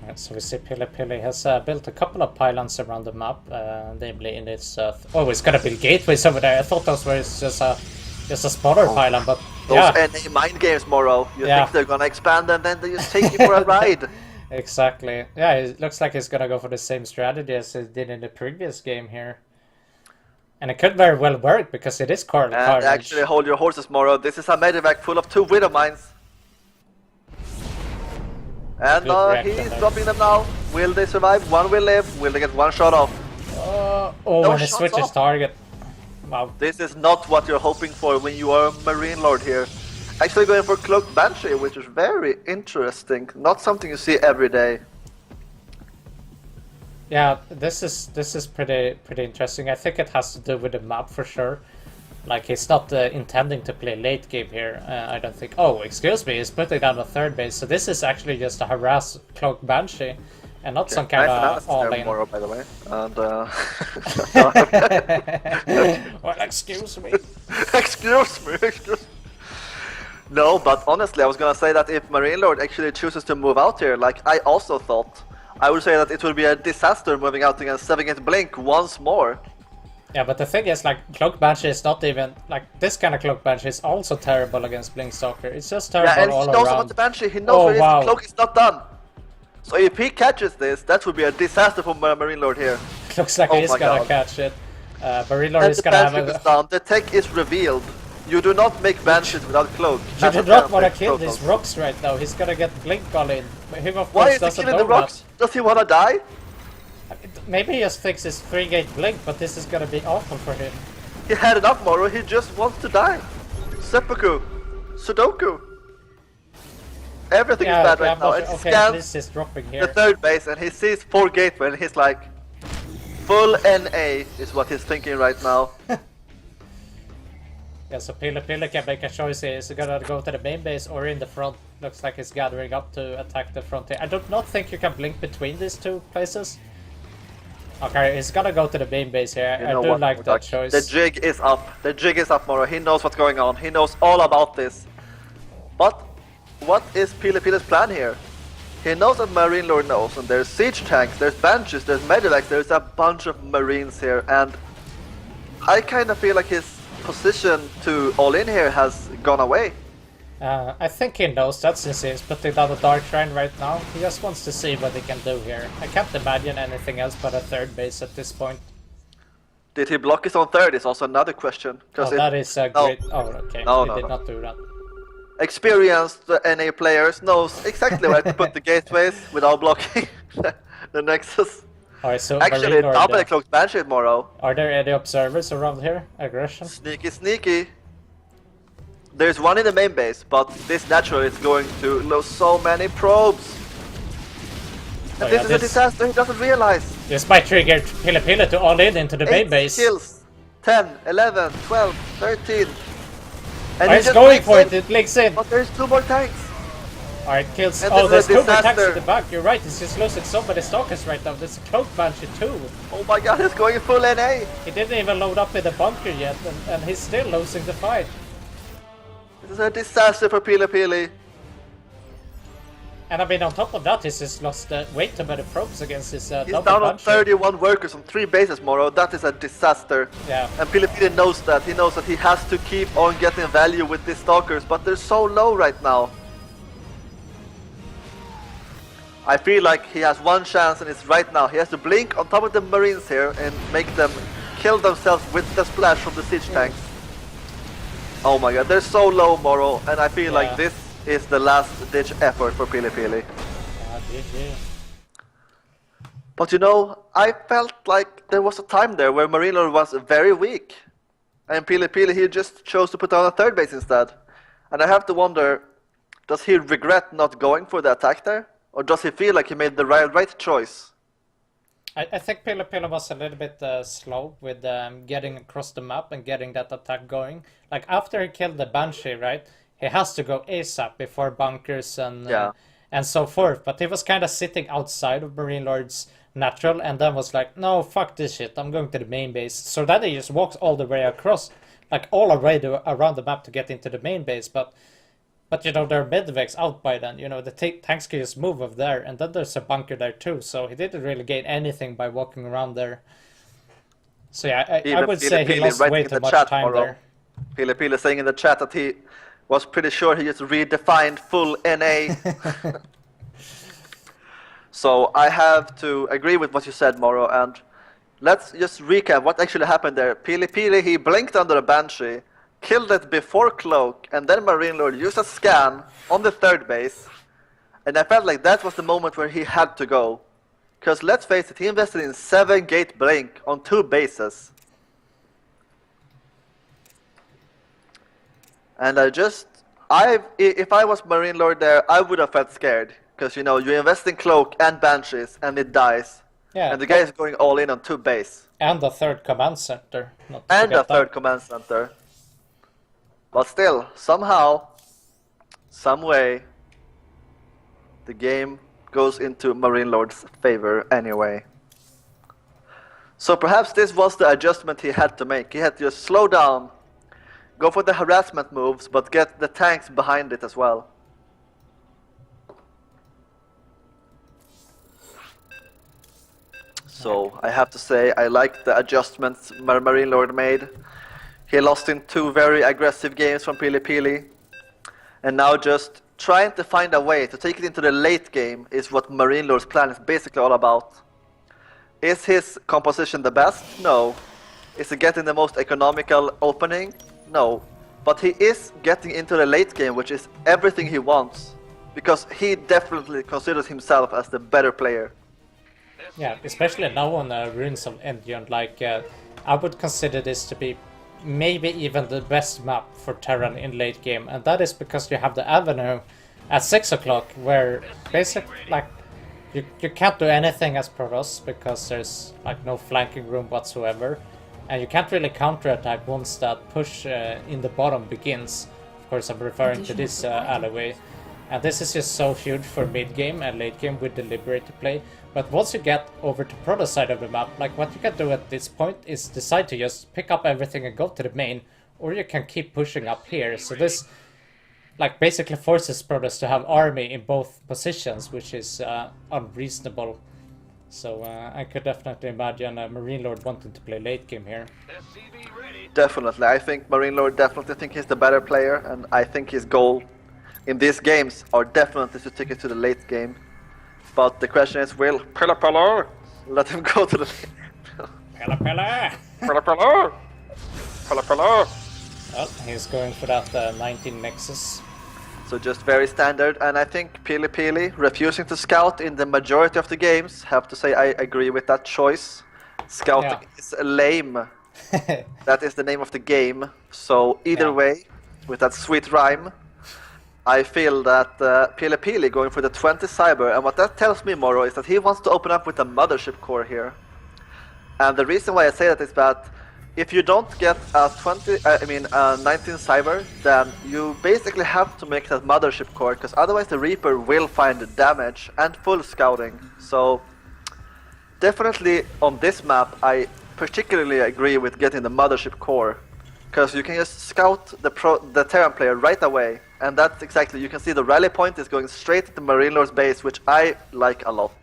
Right, so we see PiLiPili has built a couple of pylons around the map, namely in its... oh, he's gonna build gateways over there. I thought those were just a spotter pylon, but those NA mind games, Moro. You think they're gonna expand and then they just take you for a ride. Exactly. Yeah, it looks like he's gonna go for the same strategy as he did in the previous game here. And it could very well work, because it is Carl Carnage. Actually, hold your horses, Moro. This is a medevac full of 2 Widow Mines. And he's dropping them now. Will they survive? One will live. Will they get one shot off? No, and he switches target. Wow. This is not what you're hoping for when you are a Marinelord here. Actually going for Cloaked Banshee, which is very interesting. Not something you see every day. Yeah, this is pretty interesting. I think it has to do with the map for sure. Like, he's not intending to play late game here. I don't think. Oh, excuse me, he's putting down a third base. So this is actually just a harass Cloaked Banshee, and not some kind of all-in. Tomorrow, by the way. And well, excuse me. excuse me. No, but honestly, I was gonna say that if Marinelord actually chooses to move out here, like I also thought, I would say that it would be a disaster moving out against 7-8 Blink once more. Yeah, but the thing is, like, Cloaked Banshee is not even, like, this kind of Cloaked Banshee is also terrible against Blink Stalker. It's just terrible all around. Yeah, and he knows about the Banshee, he knows where his cloak is not done. So if he catches this, that would be a disaster for Marinelord here. Looks like he's gonna catch it. Marinelord is gonna have a... down. The tech is revealed. You do not make Banshees without cloak. You do not want to kill these rocks right now. He's gonna get Blink all in. Him, of Why course, is he killing the rocks? Does he want to die? Maybe he just thinks it's 3-gate Blink, but this is gonna be awful for him. He had enough, Moro. He just wants to die. Seppuku. Sudoku. Everything is bad right now. And he scans he's dropping here. the third base and he sees 4 gateway and he's like, full NA is what he's thinking right now. Yeah, so PiLiPili can make a choice here. Is he gonna go to the main base or in the front? Looks like he's gathering up to attack the front here. I do not think you can blink between these two places. Okay, he's gonna go to the main base here. I do like that choice. The jig is up. The jig is up, Moro. He knows what's going on. He knows all about this. But what is PiLiPili's plan here? He knows that Marinelord knows, and there's siege tanks, there's banshees, there's medivacs, there's a bunch of marines here, and I kind of feel like his position to all in here has gone away. I think he knows that since he's putting down the Dark Shrine right now. He just wants to see what he can do here. I can't imagine anything else but a third base at this point. Did he block his own third is also another question. Oh, that is a great... Oh, okay. No, he did not do that. Experienced NA players knows exactly where to put the gateways without blocking the Nexus. Alright, so Actually, double cloaked Banshee tomorrow. Are there any observers around here? Aggression? Sneaky, sneaky. There's one in the main base, but this naturally is going to lose so many probes. And this is a disaster he doesn't realize. This might trigger PiLiPili to all in into the main base. Kills. 10, 11, 12, 13. And he's going for it, it blinks in. But there's 2 more tanks. Alright, kills. And oh, there's 2 more tanks disaster. at the back. You're right, he's just losing so many stalkers right now. There's a cloak banshee too. Oh my god, he's going full NA. He didn't even load up in the bunker yet, and he's still losing the fight. This is a disaster for PiLiPili. And I mean, on top of that, he's just lost way too many probes against his He's double down on banshee. 31 workers on 3 bases, Moro. That is a disaster. Yeah. And PiLiPili knows that. He knows that he has to keep on getting value with these stalkers, but they're so low right now. I feel like he has one chance, and it's right now. He has to blink on top of the marines here and make them kill themselves with the splash from the siege tanks. Oh my god, they're so low, Moro, and I feel like this is the last ditch effort for PiLiPili. GG. But you know, I felt like there was a time there where Marinelord was very weak. And PiLiPili, he just chose to put on a third base instead. And I have to wonder, does he regret not going for the attack there? Or does he feel like he made the right choice? I think PiLiPili was a little bit slow with getting across the map and getting that attack going. Like, after he killed the Banshee, right? He has to go ASAP before bunkers and so forth. But he was kind of sitting outside of Marinelord's natural and then was like, no, fuck this shit, I'm going to the main base. So then he just walks all the way across, like all the way around the map to get into the main base. But you know, there are medivacs out by then. You know, the tanks can just move over there, and then there's a bunker there too. So he didn't really gain anything by walking around there. So yeah, I would say he lost way too much time there. PiLiPili saying in the chat that he was pretty sure he just redefined full NA. So I have to agree with what you said, Moro, and let's just recap what actually happened there. PiLiPili, he blinked under a Banshee, killed it before Cloak, and then Marinelord used a scan on the third base, and I felt like that was the moment where he had to go. Because let's face it, he invested in 7 gate blink on 2 bases. And if I was Marinelord there, I would have felt scared. Because, you know, you invest in Cloak and Banshees, and it dies. Yeah, and the guy is going all in on 2 base. And the third command center. And the third command center. But still, somehow, some way, the game goes into Marinelord's favor anyway. So perhaps this was the adjustment he had to make. He had to just slow down, go for the harassment moves, but get the tanks behind it as well. So I have to say I like the adjustments Marinelord made. He lost in 2 very aggressive games from PiLiPili. And now just trying to find a way to take it into the late game is what Marinelord's plan is basically all about. Is his composition the best? No. Is he getting the most economical opening? No. But he is getting into the late game, which is everything he wants. Because he definitely considers himself as the better player. Yeah, especially now on Ruins of Endion, like, I would consider this to be maybe even the best map for Terran in late game, and that is because you have the Avenue at 6 o'clock, where basically, like, you can't do anything as Protoss because there's, like, no flanking room whatsoever, and you can't really counterattack once that push in the bottom begins. Of course, I'm referring to this alleyway. And this is just so huge for mid-game and late-game with deliberative play. But once you get over to Protoss side of the map, like, what you can do at this point is decide to just pick up everything and go to the main, or you can keep pushing up here. So this like basically forces Protoss to have army in both positions, which is unreasonable. So I could definitely imagine Marinelord wanting to play late game here. Definitely, I think Marinelord definitely think he's the better player, and I think his goal in these games are definitely to take it to the late game. But the question is, will PiLiPili let him go to the PiLiPili! PiLiPili! PiLiPili! Well, he's going for that 19 Nexus. So just very standard, and I think PiLiPili refusing to scout in the majority of the games, have to say I agree with that choice. Scouting is lame. That is the name of the game. So either way, with that sweet rhyme, I feel that PiLiPili going for the 20 Cyber, and what that tells me, Moro, is that he wants to open up with a mothership core here. And the reason why I say that is that if you don't get a 19 Cyber, then you basically have to make that mothership core, because otherwise the Reaper will find the damage and full scouting. So definitely on this map, I particularly agree with getting the mothership core, because you can just scout the Terran player right away, and that's exactly, you can see the rally point is going straight to Marinelord's base, which I like a lot.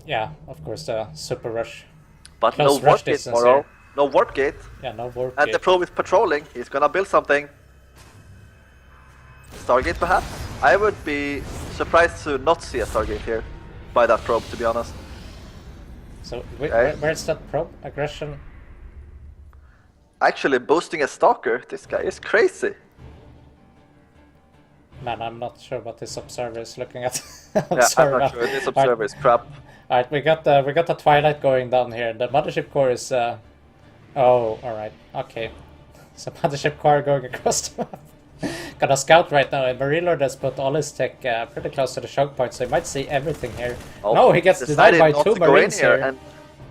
Yeah, of course, super rush. But no warp gate, Moro. No warp gate. Yeah, no warp and gate. The probe is patrolling. He's gonna build something. Stargate, perhaps? I would be surprised to not see a Stargate here by that probe, to be honest. So, where's that probe? Aggression? Actually, boosting a Stalker? This guy is crazy. Man, I'm not sure what this observer is looking at. I'm not sure. This observer is crap. Alright, we got the Twilight going down here. The mothership core is oh, alright, okay. So mothership core going across the map. Got a scout right now, and Marinelord has put all his tech pretty close to the choke point, so he might see everything here. Oh, no, he gets denied by 2 Marines here. And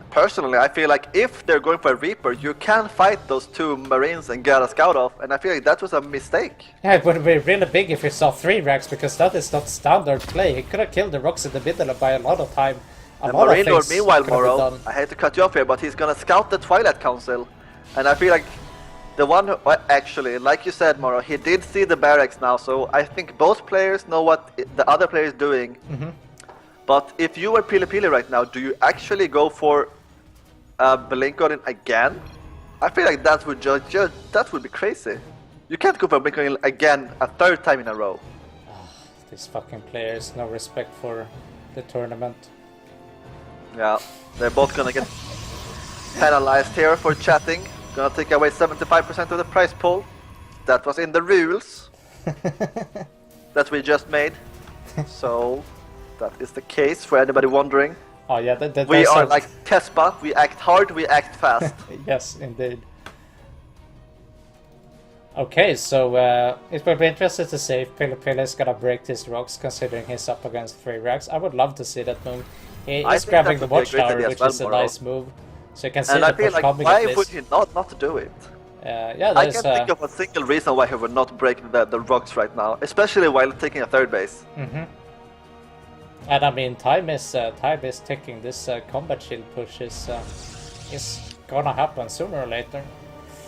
personally, I feel like if they're going for a Reaper, you can fight those 2 Marines and get a scout off, and I feel like that was a mistake. Yeah, it would be really big if he saw 3 racks, because that is not standard play. He could have killed the rocks in the middle by a lot of time. And Marinelord, meanwhile, Moro, I hate to cut you off here, but he's gonna scout the Twilight Council, and I feel like the one who, actually, like you said, Moro, he did see the barracks now, so I think both players know what the other player is doing. But if you were PiLiPili right now, do you actually go for Blink-on again? I feel like that would that would be crazy. You can't go for Blink-on again a 3rd time in a row. These fucking players, no respect for the tournament. Yeah, they're both gonna get penalized here for chatting. Gonna take away 75% of the prize pool. That was in the rules that we just made. So that is the case for anybody wondering. Oh yeah, we are like Tespa. We act hard, we act fast. Yes, indeed. Okay, so it will be interesting to see if PiLiPili is gonna break these rocks, considering he's up against 3 racks. I would love to see that move. He's grabbing the watchtower, which is a nice move. So you can see the push coming. Why would he not do it? Yeah, I can't think of a single reason why he would not break the rocks right now, especially while taking a 3rd base. And I mean, time is ticking. This combat shield push is gonna happen sooner or later.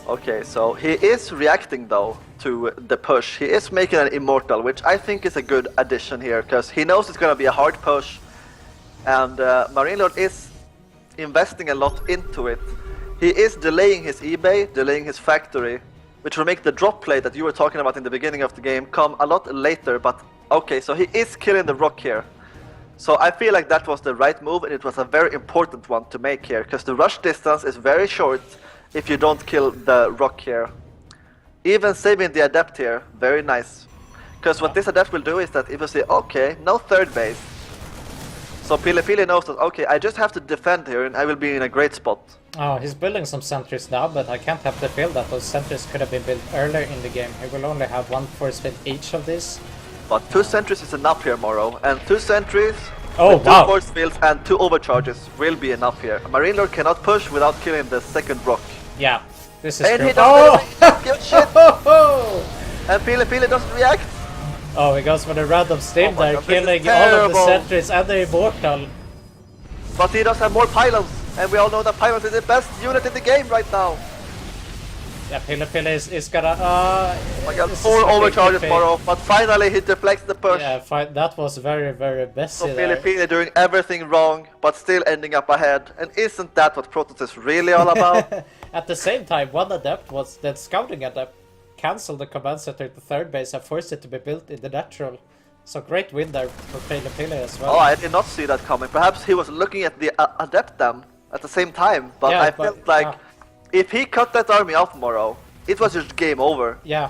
Okay, so he is reacting though to the push. He is making an immortal, which I think is a good addition here, because he knows it's gonna be a hard push, and Marinelord is investing a lot into it. He is delaying his eBay, delaying his factory, which will make the drop play that you were talking about in the beginning of the game come a lot later, but okay, so he is killing the rock here. So I feel like that was the right move, and it was a very important one to make here, because the rush distance is very short if you don't kill the rock here. Even saving the adept here, very nice. Because what this adept will do is that if you say, okay, no 3rd base, so PiLiPili knows that, okay, I just have to defend here and I will be in a great spot. Oh, he's building some sentries now, but I can't have the feel that those sentries could have been built earlier in the game. He will only have 1 force field each of these. But 2 sentries is enough here, Moro, and 2 sentries, with 2 force fields and 2 overcharges will be enough here. Marinelord cannot push without killing the 2nd rock. Yeah, this is and true. He doesn't shit. And PiLiPili doesn't react. Oh, he goes for the random stim there, killing all of the sentries and the immortal. But he does have more pylons, and we all know that pylons is the best unit in the game right now. Yeah, PiLiPili is gonna. I got this is 4 looking overcharges iffy. Moro, but finally he deflects the push. Yeah, that was very, very So messy there. PiLiPili doing everything wrong, but still ending up ahead. And isn't that what Protoss is really all about? At the same time, one adept was that scouting adept cancelled the command center to third base and forced it to be built in the natural. So great win there for PiLiPili as well. Oh, I did not see that coming. Perhaps he was looking at the adept them at the same time, but Yeah, I but- felt like if he cut that army off Moro, it was just game over. Yeah.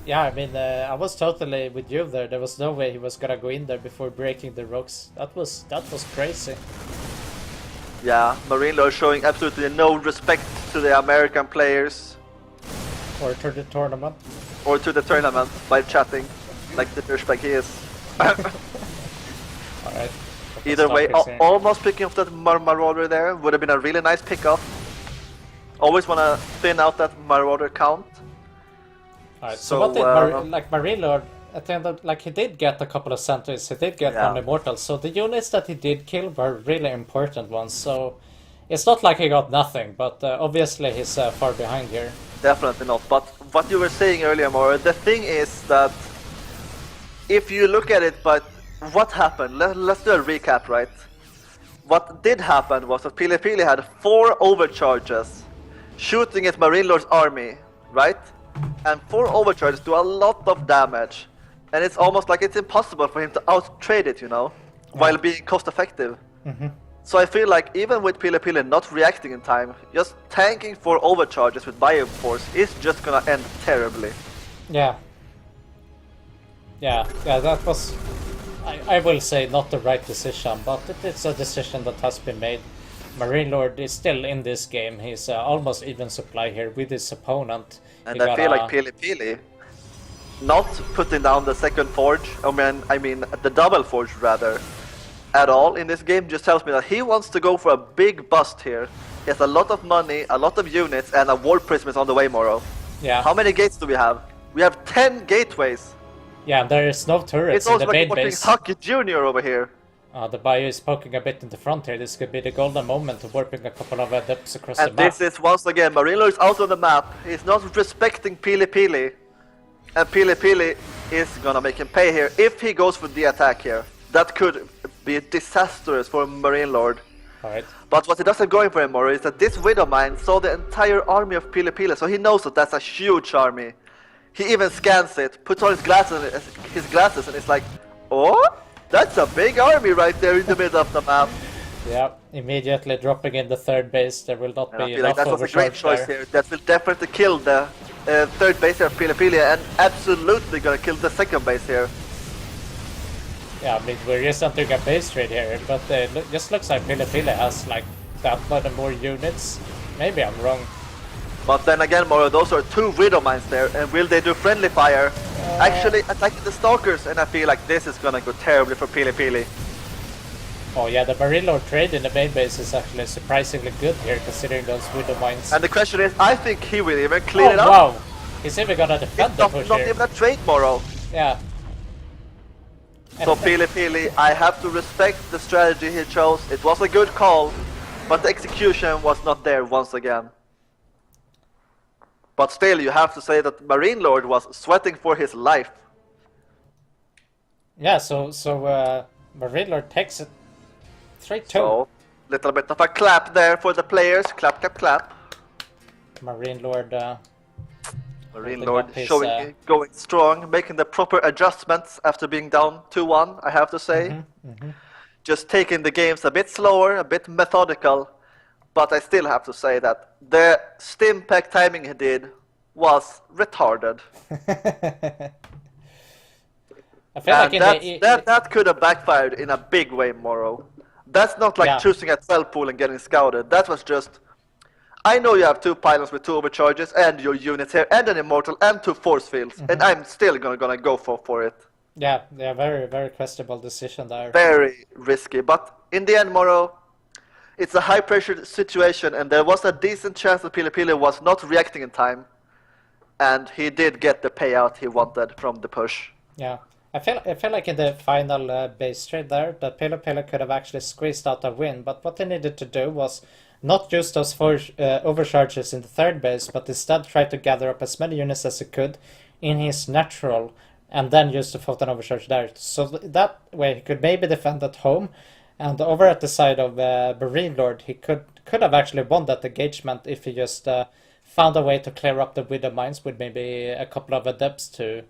Yeah, I mean, I was totally with you there. There was no way he was gonna go in there before breaking the ropes. That was crazy. Yeah, Marinelord showing absolutely no respect to the American players Or to the tournament. or to the tournament by chatting like the douchebag he is. Alright. Either way, almost picking off that Marauder there would have been a really nice pickup. Always want to thin out that Marauder count. Alright, So, so what did Marinelord at the end of, like, he did get a couple of centuries, he did get Yeah. one immortal, so the units that he did kill were really important ones, so it's not like he got nothing, but obviously he's far behind here. Definitely not. But what you were saying earlier, Mauro, the thing is that if you look at it, but what happened? Let's do a recap, right? What did happen was that PiLiPili had 4 overcharges shooting at Marinelord's army, right? And 4 overcharges do a lot of damage. And it's almost like it's impossible for him to out-trade it, you know, while being cost-effective. So I feel like even with PiLiPili not reacting in time, just tanking 4 overcharges with Bioforce is just gonna end terribly. Yeah. Yeah, that was, I will say, not the right decision, but it's a decision that has been made. Marinelord is still in this game. He's almost even supply here with his opponent. And I feel like PiLiPili not putting down the second forge, I mean the double forge rather, at all in this game just tells me that he wants to go for a big bust here. He has a lot of money, a lot of units, and a War Prism is on the way, Moro. Yeah. How many gates do we have? We have 10 gateways. Yeah, there is no turrets It's in also the like main watching base. Hucky Jr. over here. The Bio is poking a bit in the front here. This could be the golden moment to warping a couple of adepts across And the map. this is once again, Marinelord is out on the map. He's not respecting PiLiPili. And PiLiPili is gonna make him pay here if he goes for the attack here. That could be disastrous for Marinelord. Alright. But what he doesn't going for anymore is that this Widow Mine saw the entire army of PiLiPili, so he knows that that's a huge army. He even scans it, puts on his glasses, and it's like, oh, that's a big army right there in the middle of the map. Yeah, immediately dropping in the third base. There will not And I be feel like enough that was a great overcharge choice there. here. That will definitely kill the third base here of PiLiPili, and absolutely gonna kill the second base here. Yeah, I mean, we're just entering a base trade here, but just looks like PiLiPili has like that many more units. Maybe I'm wrong. But then again, Moro, those are 2 Widow Mines there, and will they do friendly fire? Actually attacking the Stalkers, and I feel like this is gonna go terribly for PiLiPili. Oh yeah, the Marinelord trade in the main base is actually surprisingly good here, considering those Widow Mines. And the question is, I think he will even clean it up. Wow! He's even gonna defend It's the push not here. even a trade, Moro. Yeah. So PiLiPili, I have to respect the strategy he chose. It was a good call, but the execution was not there once again. But still, you have to say that Marinelord was sweating for his life. Yeah, so Marinelord takes it 3-2. So, little bit of a clap there for the players. Clap, clap, clap. Marinelord Marinelord his, showing, going strong, making the proper adjustments after being down 2-1, I have to say. Just taking the games a bit slower, a bit methodical. But I still have to say that the stim pack timing he did was retarded. I feel like And that could have backfired in a big way, Moro. That's not like choosing a 12 pool and getting scouted. That was just, I know you have 2 pylons with 2 overcharges and your units here and an immortal and 2 force fields, and I'm still gonna go for it. Yeah, very, very questionable decision there. Very risky, but in the end, Moro, it's a high pressure situation, and there was a decent chance that PiLiPili was not reacting in time, and he did get the payout he wanted from the push. Yeah, I feel like in the final base trade there, that PiLiPili could have actually squeezed out a win, but what they needed to do was not use those four overcharges in the third base, but instead try to gather up as many units as he could in his natural, and then use the photon overcharge there. So that way he could maybe defend at home, and over at the side of Marinelord, he could have actually won that engagement if he just found a way to clear up the Widow Mines with maybe a couple of adepts to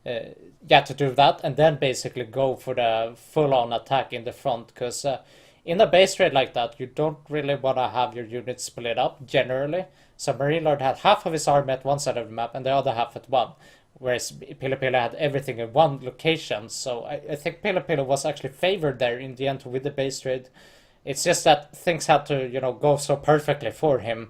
do that, and then basically go for the full-on attack in the front, because in a base trade like that, you don't really want to have your units split up, generally. So Marinelord had half of his army at one side of the map and the other half at one, whereas PiLiPili had everything in one location. So I think PiLiPili was actually favored there in the end with the base trade. It's just that things had to, go so perfectly for him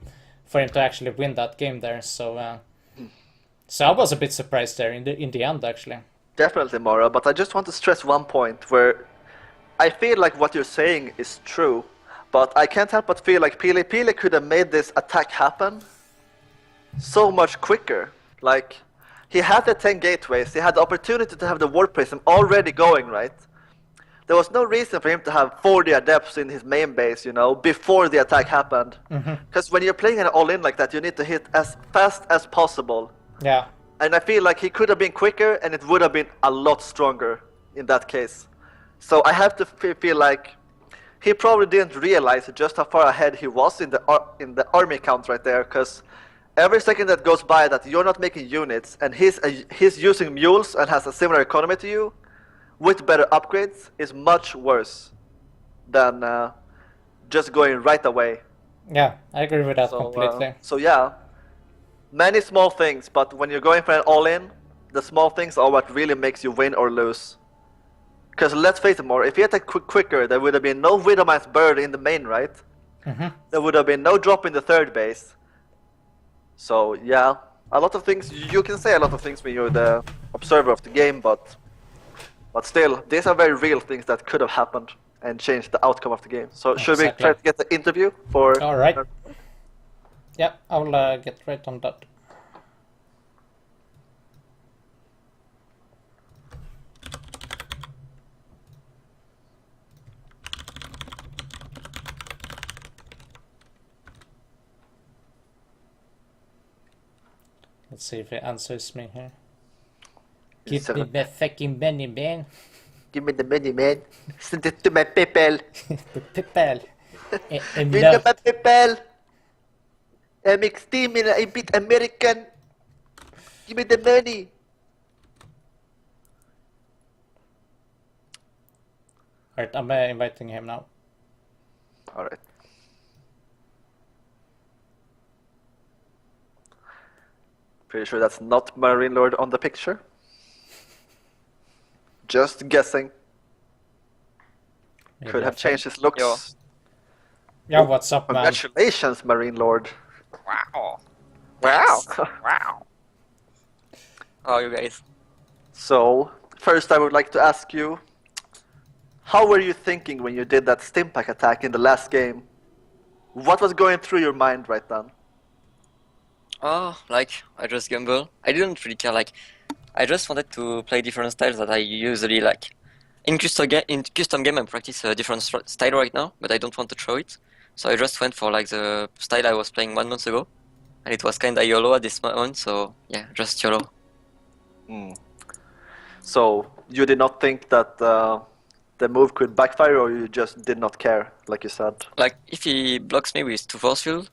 to actually win that game there. So I was a bit surprised there in the end, actually. Definitely, Mara, but I just want to stress one point where I feel like what you're saying is true, but I can't help but feel like PiLiPili could have made this attack happen so much quicker. Like, he had the 10 gateways, he had the opportunity to have the War Prism already going, right? There was no reason for him to have 40 adepts in his main base, before the attack happened. Because when you're playing an all-in like that, you need to hit as fast as possible. Yeah. And I feel like he could have been quicker, and it would have been a lot stronger in that case. So I have to feel like he probably didn't realize just how far ahead he was in the army count right there, because every second that goes by that you're not making units, and he's using mules and has a similar economy to you, with better upgrades, is much worse than just going right away. Yeah, I agree with that completely. So yeah, many small things, but when you're going for an all-in, the small things are what really makes you win or lose. Because let's face it, more, if he attacked quicker, there would have been no Widowman's Bird in the main, right? There would have been no drop in the third base. So yeah, a lot of things, you can say a lot of things when you're the observer of the game, but still, these are very real things that could have happened and changed the outcome of the game. So should we try to get the interview for... Alright. Yeah, I'll get right on that. Let's see if it answers me here. Give me the fucking money, man. Give me the money, man. Send it to my PayPal. The PayPal. Give me my PayPal. I'm extremely a bit American. Give me the money. Alright, I'm inviting him now. Alright. Pretty sure that's not Marinelord on the picture. Just guessing. Maybe Could have changed his looks. Yo. Yeah, what's up, man? Congratulations, Marinelord. Wow. Wow. Wow. How are you guys? So, first I would like to ask you, how were you thinking when you did that Stimpack attack in the last game? What was going through your mind right then? Oh, I just gamble. I didn't really care, I just wanted to play different styles that I usually like. In custom game, I practice a different style right now, but I don't want to throw it. So I just went for the style I was playing 1 month ago, and it was kinda YOLO at this moment, so yeah, just YOLO. So, you did not think that the move could backfire, or you just did not care, like you said? If he blocks me with 2 force field,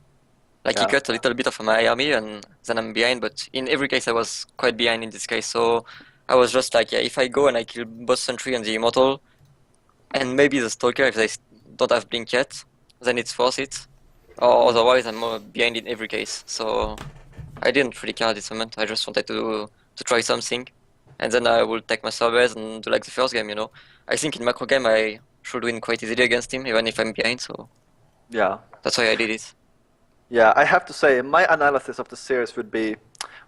he cut a little bit of my army, and then I'm behind, but in every case I was quite behind in this case, so I was just yeah, if I go and I kill both Sentry and the Immortal, and maybe the Stalker if they don't have Blink yet, then it's force it, or otherwise I'm more behind in every case, so I didn't really care at this moment. I just wanted to try something, and then I will take my surveys and do the first game, I think in macro game I should win quite easily against him, even if I'm behind, so yeah, that's why I did it. Yeah, I have to say, my analysis of the series would be,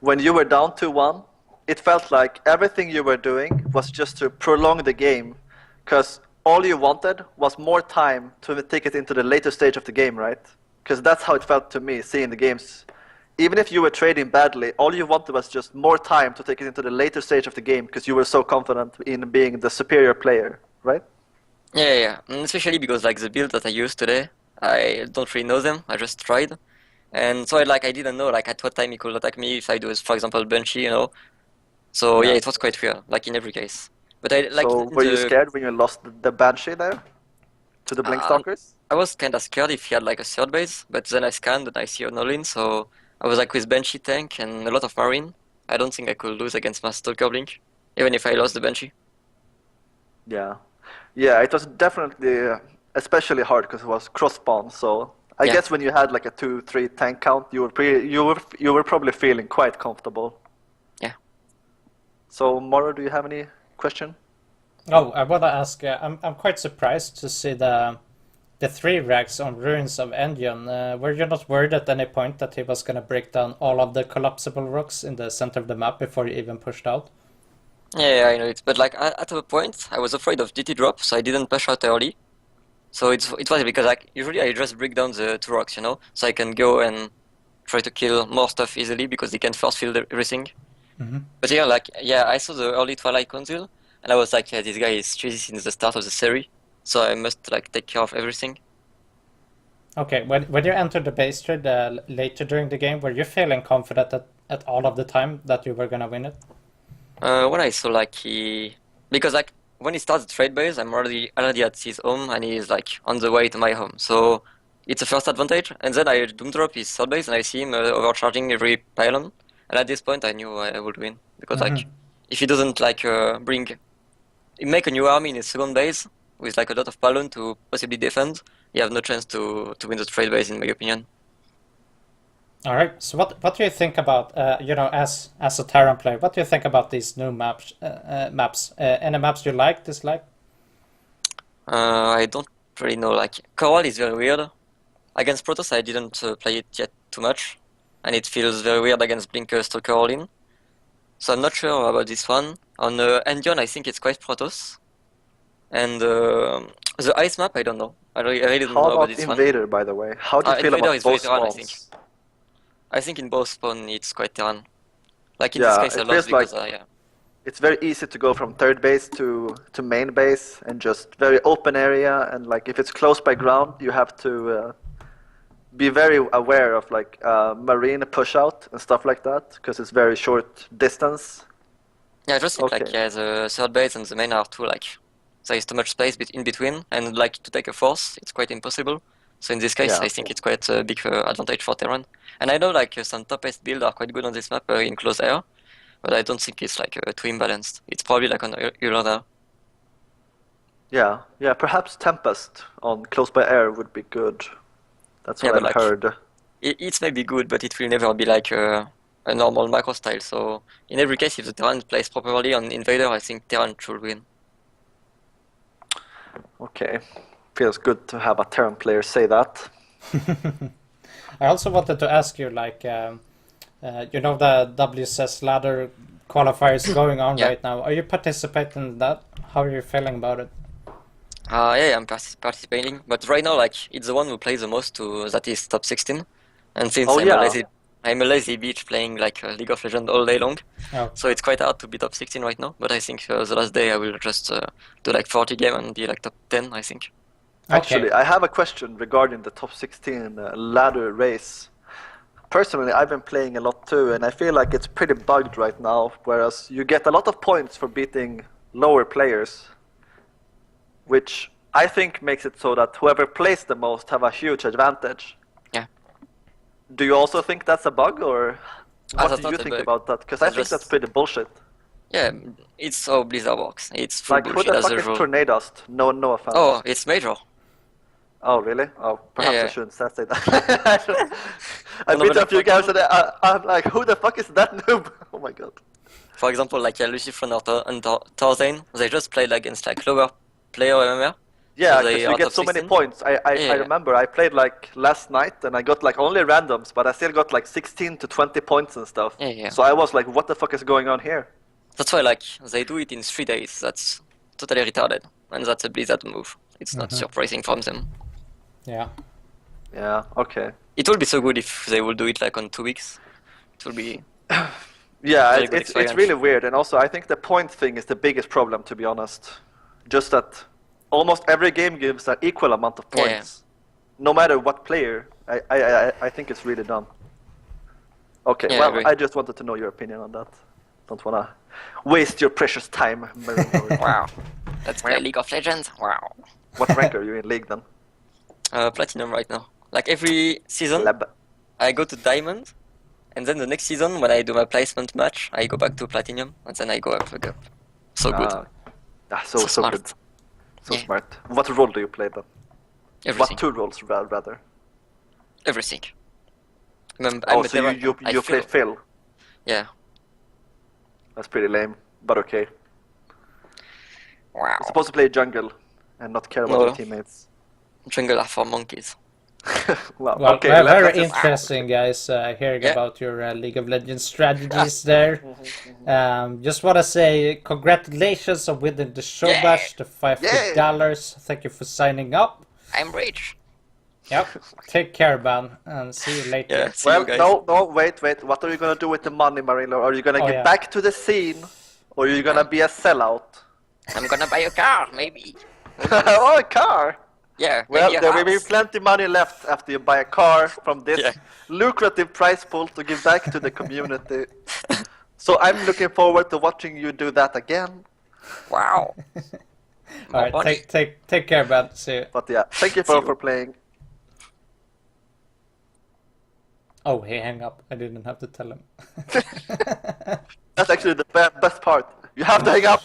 when you were down 2-1, it felt like everything you were doing was just to prolong the game, because all you wanted was more time to take it into the later stage of the game, right? Because that's how it felt to me, seeing the games. Even if you were trading badly, all you wanted was just more time to take it into the later stage of the game, because you were so confident in being the superior player, right? Yeah, and especially because the build that I used today, I don't really know them. I just tried, and so I didn't know like at what time he could attack me if I do, for example, Banshee, you know. So yeah, Yeah. it was quite weird, like in every case. But I like So were you scared when you lost the Banshee there to the uh, Blinkstalkers? I was kind of scared if he had like a third base, but then I scanned and I see an all-in, so I was like with Banshee tank and a lot of Marine. I don't think I could lose against my Stalker Blink, even if I lost the Banshee. Yeah. Yeah, it was definitely especially hard because it was cross spawn. So I Yeah. guess when you had like a 2-3 tank count, you were probably feeling quite comfortable. Yeah. So Moro, do you have any question? Oh, I want to ask. I'm quite surprised to see the 3 racks on Ruins of Endion. Were you not worried at any point that he was gonna break down all of the collapsible rocks in the center of the map before you even pushed out? Yeah, I know it. But like at a point, I was afraid of DT drop, so I didn't push out early. So it was because like usually I just break down the 2 rocks, you know, so I can go and try to kill more stuff easily because they can force field everything. But yeah, like yeah, I saw the early Twilight Council, and I was like, yeah, this guy is cheesy since the start of the series, so I must like take care of everything. Okay, when you entered the base trade later during the game, were you feeling confident at all of the time that you were gonna win it? When I saw like because like when he starts the trade base, I'm already at his home, and he's like on the way to my home, so it's a first advantage. And then I doom drop his third base, and I see him overcharging every pylon. And at this point, I knew I would win because like if he doesn't like make a new army in his second base with like a lot of pylon to possibly defend, you have no chance to win the trade base, in my opinion. All right. So what do you think about as a Terran player? What do you think about these new maps? Any maps you like, dislike? I don't really know. Like Coral is very weird. Against Protoss, I didn't play it yet too much, and it feels very weird against Blinker Stalker All-in. So I'm not sure about this one. On Endion, I think it's quite Protoss. And the ice map, I don't know. I really don't How know about about this one. Invader, by the way? How do you feel Invader about is very both Terran, I think. spawns? I think in both spawn it's quite Terran. Like in this Yeah, case, I it lost feels like because yeah. it's very easy to go from third base to main base and just very open area, and like if it's close by ground, you have to be very aware of like marine push out and stuff like that because it's very short distance. Yeah, I just think like Okay. yeah, the third base and the main are too like there is too much space in between, and like to take a force, it's quite impossible. So in this case, Yeah. I think it's quite a big advantage for Terran. And I know like some top-est builds are quite good on this map in close air, but I don't think it's like too imbalanced. It's probably like on Irlanda. Yeah, yeah, perhaps Tempest on close by air would be good. That's Yeah, what but I've like heard. it's maybe good, but it will never be like a normal macro style. So in every case, if the Terran plays properly on Invader, I think Terran should win. Okay, feels good to have a Terran player say that. I also wanted to ask you, the WSS ladder qualifiers going on Yeah. right now. Are you participating in that? How are you feeling about it? Yeah, I'm participating, but right now, like, it's the one who plays the most that is top 16. And since Oh yeah, I'm a lazy bitch playing like League of Legends all day long, Oh, so it's quite hard to be top 16 right now. But I think the last day I will just do like 40 game and be like top 10, I think. actually, okay. I have a question regarding the top 16 ladder race. Personally, I've been playing a lot too, and I feel like it's pretty bugged right now, whereas you get a lot of points for beating lower players, which I think makes it so that whoever plays the most have a huge advantage. Yeah. Do you also think that's a bug, or what That's do you not a think bug. about that? Because I That's think that's just pretty bullshit. yeah, it's how Blizzard works. It's full Like, who bullshit the as fuck is usual. Tornadust? No, no offense. Oh, it's major. Oh, really? Oh, Yeah, perhaps I yeah. shouldn't say that. I No, no, beat but a like, few for guys example, and I'm like, who the fuck is that noob? Oh my god. for example, like Lucifer and Tarzane, they just played against like lower player MMR, so Yeah, they because you are get top so many 16. points. Yeah, I yeah. remember I played like last night and I got like only randoms, but I still got like 16 to 20 points and stuff. Yeah, yeah. So I was like, what the fuck is going on here? That's why like they do it in 3 days. That's totally retarded, and that's a Blizzard move. It's not surprising from them. Yeah. Yeah, okay. It would be so good if they would do it like on 2 weeks. It would be Yeah, very good it's experience. really weird, and also I think the point thing is the biggest problem, to be honest. Just that almost every game gives an equal amount of Yeah, yeah. points. no matter what player, I think it's really dumb. Okay, Yeah, I well, agree. I just wanted to know your opinion on that. Don't wanna waste your precious time, Marinelord. Wow. Let's play League of Legends. Wow. What rank are you in League then? Platinum right now. Like every season, Lab. I go to Diamond, and then the next season, when I do my placement match, I go back to Platinum, and then I go up again. So good. So smart. good. So Yeah. smart. What role do you play then? Everything. What two roles rather? Everything. I'm Oh, a so Terran, you play Phil. Yeah. That's pretty lame, but okay. Wow. You're supposed to play jungle and not care about No. your teammates. Jungle are for monkeys. Well, Well, okay, very let's just... interesting, guys, hearing Yeah. about your League of Legends strategies there. Just want to say congratulations on winning the Showmatch, the $50. Thank you for signing up. I'm rich. Yep. Take care, man, and see you later. Yeah. See Well, you guys. no, wait. What are you gonna do with the money, Marinelord? Are you gonna Oh, get yeah. back to the scene, or are you gonna be a sellout? I'm gonna buy a car, maybe. Oh, a car! Yeah. Well, maybe a there will be house. plenty money left after you buy a car from this Yeah. lucrative prize pool to give back to the community. So I'm looking forward to watching you do that again. Wow. All right, money. take care, man. See you. But yeah, thank you See you. for playing. Oh, he hung up. I didn't have to tell him. That's actually the best part. You have to hang up.